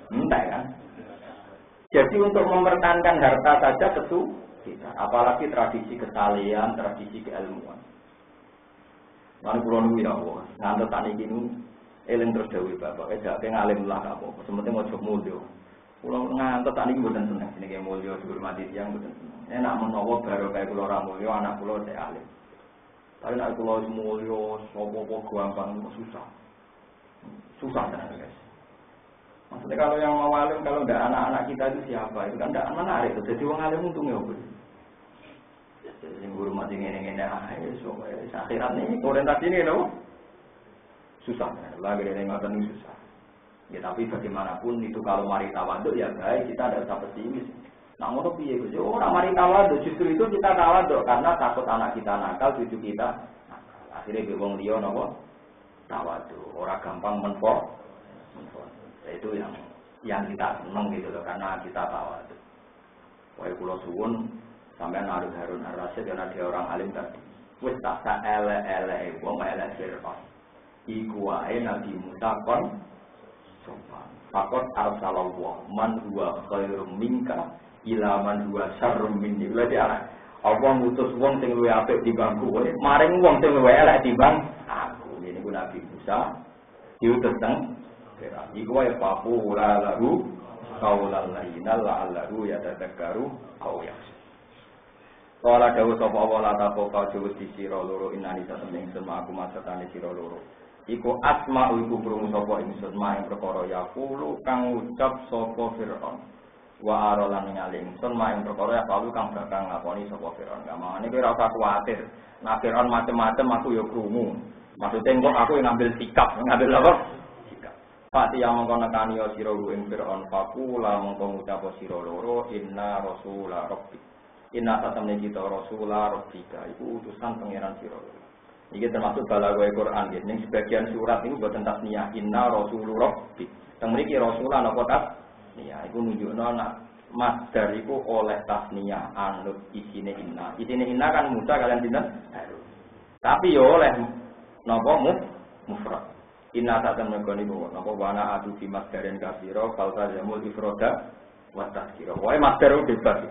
entah kan? Jadi untuk mempertahankan harta saja kesulitan, apalagi tradisi kesalehan, tradisi keilmuan. Lalu pulau nunggu ya Allah, ngantar tani gini, eling terus dewi bapak, jadi ngalim lah kamu, sementing mau coba mulio. Pulau ngantar tani gini bukan senang, sini kayak mulio dihormati tiang bukan senang. Enak menawa baru kayak pulau ramulio, anak pulau saya alim. Tapi nak pulau semulio, sopo-sopo gampang susah kan guys. Maksudnya kalau yang mau alim, kalau tidak anak-anak kita itu siapa? Itu kan tidak menarik. Jadi orang alim untungnya apa? Jadi hormat ini, akhirat ini, orientasi ini loh. Susah kan? Lagi dari ingatan ini susah. Ya tapi bagaimanapun itu kalau mari tawaduk ya baik, kita tidak usah pesimis. Nah, ngono piye Gus? Ora mari tawaduk, justru itu kita tawaduk karena takut anak kita nakal, cucu kita nakal. Akhirnya be wong liya napa tawadu, orang gampang menfo. Itu yang kita seneng gitu loh, karena kita tawadu. Wahai kula suwun sampean Harun Ar-Rasyid karena dia orang alim tadi. Wis tak elek-elek wong elek Fir'aun. Iku wae Nabi Musa kon sopan. Fakot arsalallah man huwa khairum minka ila man huwa syarrum minni. Lha dia Allah ngutus wong sing luwih apik timbang kowe, maring wong sing luwih elek timbang aku. Ini ku Nabi Musa diutus teng Fir'aun. Iku wae papula lahu qaulal layyina la'allahu yatadzakkaru aw yakhsha. Kala dawuh sapa wala tapo kawus di sira loro inani satemeng sema aku masatane sira loro. Iku asma iku krungu sapa ingsun maing perkara yaqulu kang ucap sapa Firaun. Wa aralan ningali ingsun maing perkara yaqulu kang bakal ngakoni sapa Firaun. Gamane kowe ora usah kuwatir. Nah Firaun macem-macem aku ya krungu. Maksudnya kok aku yang ngambil sikap, ngambil apa? Sikap. Pati yang mengko nekani sira ing Firaun faqula mengko ngucap sira loro inna rasula rabbik. Inna satamne kita Rasulullah Rabbika itu utusan pangeran sira. Iki termasuk balaghah Quran nggih. Ning sebagian surat niku boten tasniyah Inna Rasulullah Rabbik. Teng mriki Rasulullah napa tasniyah iku nunjukno nak masdar iku oleh tasniyah anut isine inna. Isine inna kan Musa kalian sinten? Harun. Tapi yo oleh napa mufrad. Inna satamne niku napa wana adu fi masdarin kasira falsa jamul ifroda wa tazkira. Wae masdar bebas.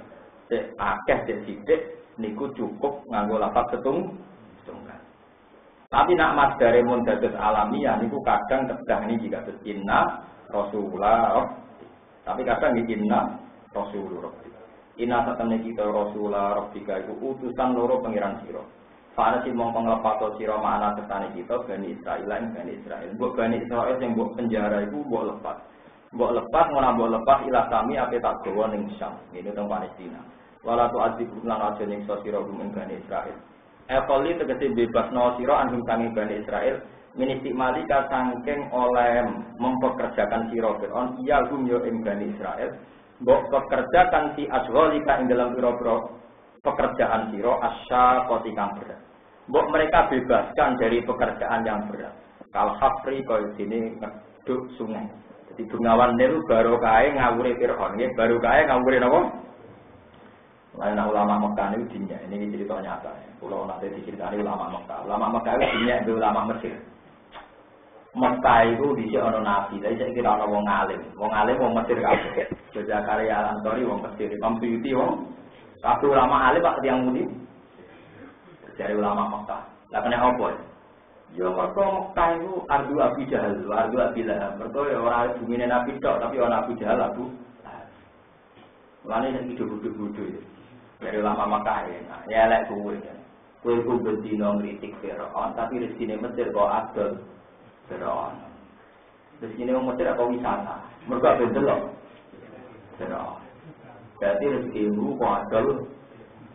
Akeh cek sithik niku cukup nganggo lafaz setunggal. Tapi nak masdare mun dados alamiah niku kadang kedah niki kados inna rasulullah. Tapi kadang niki inna rasulullah. Inna satamne kita rasulullah rabbika iku utusan loro pangeran sira. Farasi mongko nglepato sira makna ketane kita Bani Israil lan Bani Israil. Mbok Bani Israil sing mbok penjara iku mbok lepas. Mbok lepas ngono mbok lepas ila kami ape tak gawa ning Syam. Ngene teng Palestina. Wala tu azib lan aja ning sira gum ing Bani Israil. Ekoli tegese bebasno sira anhum kami Bani Israil ministik malika sangking oleh mempekerjakan sira Fir'aun iya gum yo ing Bani Israil. Mbok pekerjakan si asghalika ing dalam pira-pira pekerjaan sira asyaqati kang berat. Mbok mereka bebaskan dari pekerjaan yang berat. Kal hafri kaya dene ngeduk sungai. Jadi Bengawan Nil barokahe ngawure Fir'aun nggih, barokahe ngawure napa? Lain ulama Mekah ini dinyak, ini cerita nyata. Pulau nanti diceritani ulama Mekah. Ulama Mekah itu dinyak itu ulama Mesir. Mekah itu di ono nabi, tapi saya kira ono wong alim. Wong alim wong Mesir kabeh. Zakaria Al-Ansari wong Mesir, Imam Suyuti wong. Kabeh ulama alim Pak tiyang muni. Dari ulama Mekah. Lah kena apa? Ya mergo Mekah itu ardu Abi Jahal, ardu Abi Lahab. Mergo ya ora bumine nabi tok, tapi ana Abu Jahal Abu. Lane nek hidup-hidup dari ulama Makkah ya elek kuwe kan. Kuwe ku bendino ngritik Firaun tapi rezekine Mesir kok adol Firaun. Rezekine wong Mesir apa wisata? Mergo ben delok. Firaun. Jadi rezekimu kok adol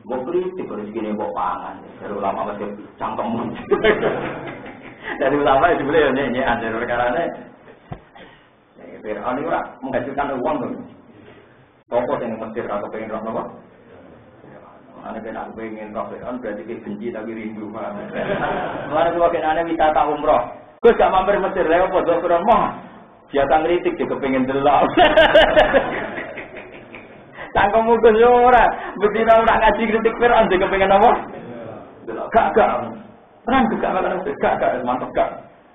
mbok kritik rezekine mbok pangan. Dari ulama Mesir cangkemmu. Dari ulama itu boleh nyanyian dari perkarane. Firaun itu ora menghasilkan uang tuh. Toko yang Mesir atau pengen roh apa? Ane kena pengen roh Fir'aun berarti dia benci tapi rindu. Mana tu kena ane wisata umroh. Kau gak mampir Mesir lewat bodoh Fir'aun mah. Biasa ngeritik juga pengen delok. Tangkong mungkin ora. Betina ora ngaji kritik Fir'aun juga pengen apa? Delok gak. Tenang juga makan gak mantap gak.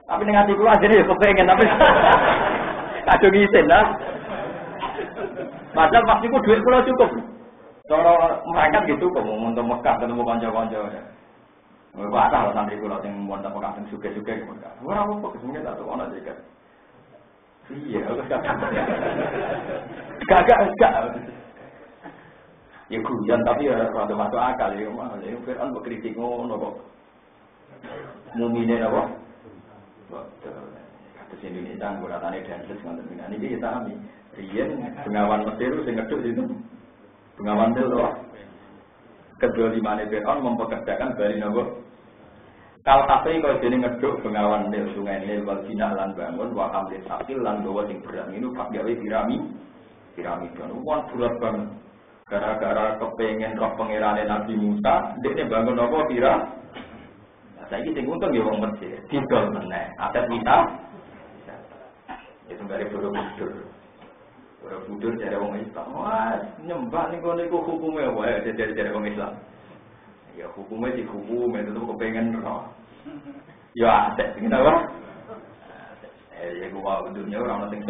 Tapi ning ati kula jadi kepengen tapi kadung isin lah. Padahal pastiku duit kula cukup. Cara mereka gitu kok mau untuk Mekah ketemu kanca-kanca. Kok ada santri kula sing wonten Mekah sing suge-suge kok. Ora apa kesemene tak ono juga. Iya, gak. Ya guyon tapi ya rada masuk akal ya mah. Ya Fir'aun berkritik ngono kok. Mumine apa? Kados Indonesia ngguratane danles ngoten iki kita ami. Riyen Bengawan Mesir sing ngeduk itu. Bengawan Nil loh. Kedua limane Fir'aun mempekerjakan Bani Nabi. Kal kasih kalau jadi ngeduk Bengawan Nil sungai Nil wal Cina lan bangun wa kamlit sakil lan bawa sing berat ini pak gawe piramid kan uang berat banget. Gara-gara kepengen roh pangerane Nabi Musa, dia bangun apa piramid. Saiki sing untung ya wong Mesir, didol meneh. Aset wisata. Itu dari Borobudur. Borobudur dari wong Islam. Wah, nyembah ning kono iku hukume wae dari wong Islam. Ya hukume dihukum itu kepengen roh. Ya aset sing apa? Ya gua dunia orang sing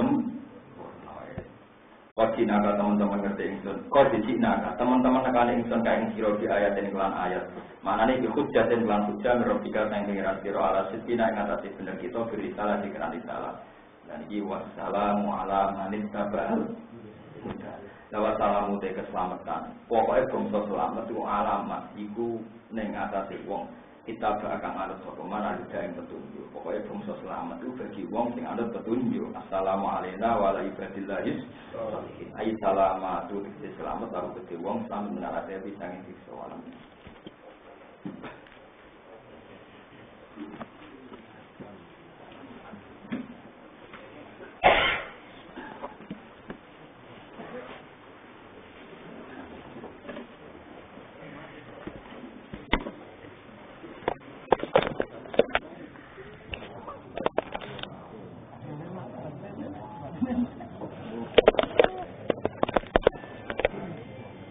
Wajina ka teman-teman ngerti ingsun. Kau dijina ka teman-teman nekane ingsun ka ing sira di ayat ini kelan ayat. Manane iku hujjatin kelan hujjah merobika sang pengiran sira ala sitina ing atase bener kita beri salah dikenal salah. Dan iki wassalamu ala manis tabal. Lawat salamu te keselamatan. Pokoke bangsa selamat iku alamat iku ning atase wong. Kita akan anut sapa mana ada yang petunjuk. Pokoknya bangsa selamat itu bagi wong sing anut petunjuk. Assalamualaikum warahmatullahi wabarakatuh. Ai salamatu selamat lalu bagi wong selamat menarate bisa ngisi soalan.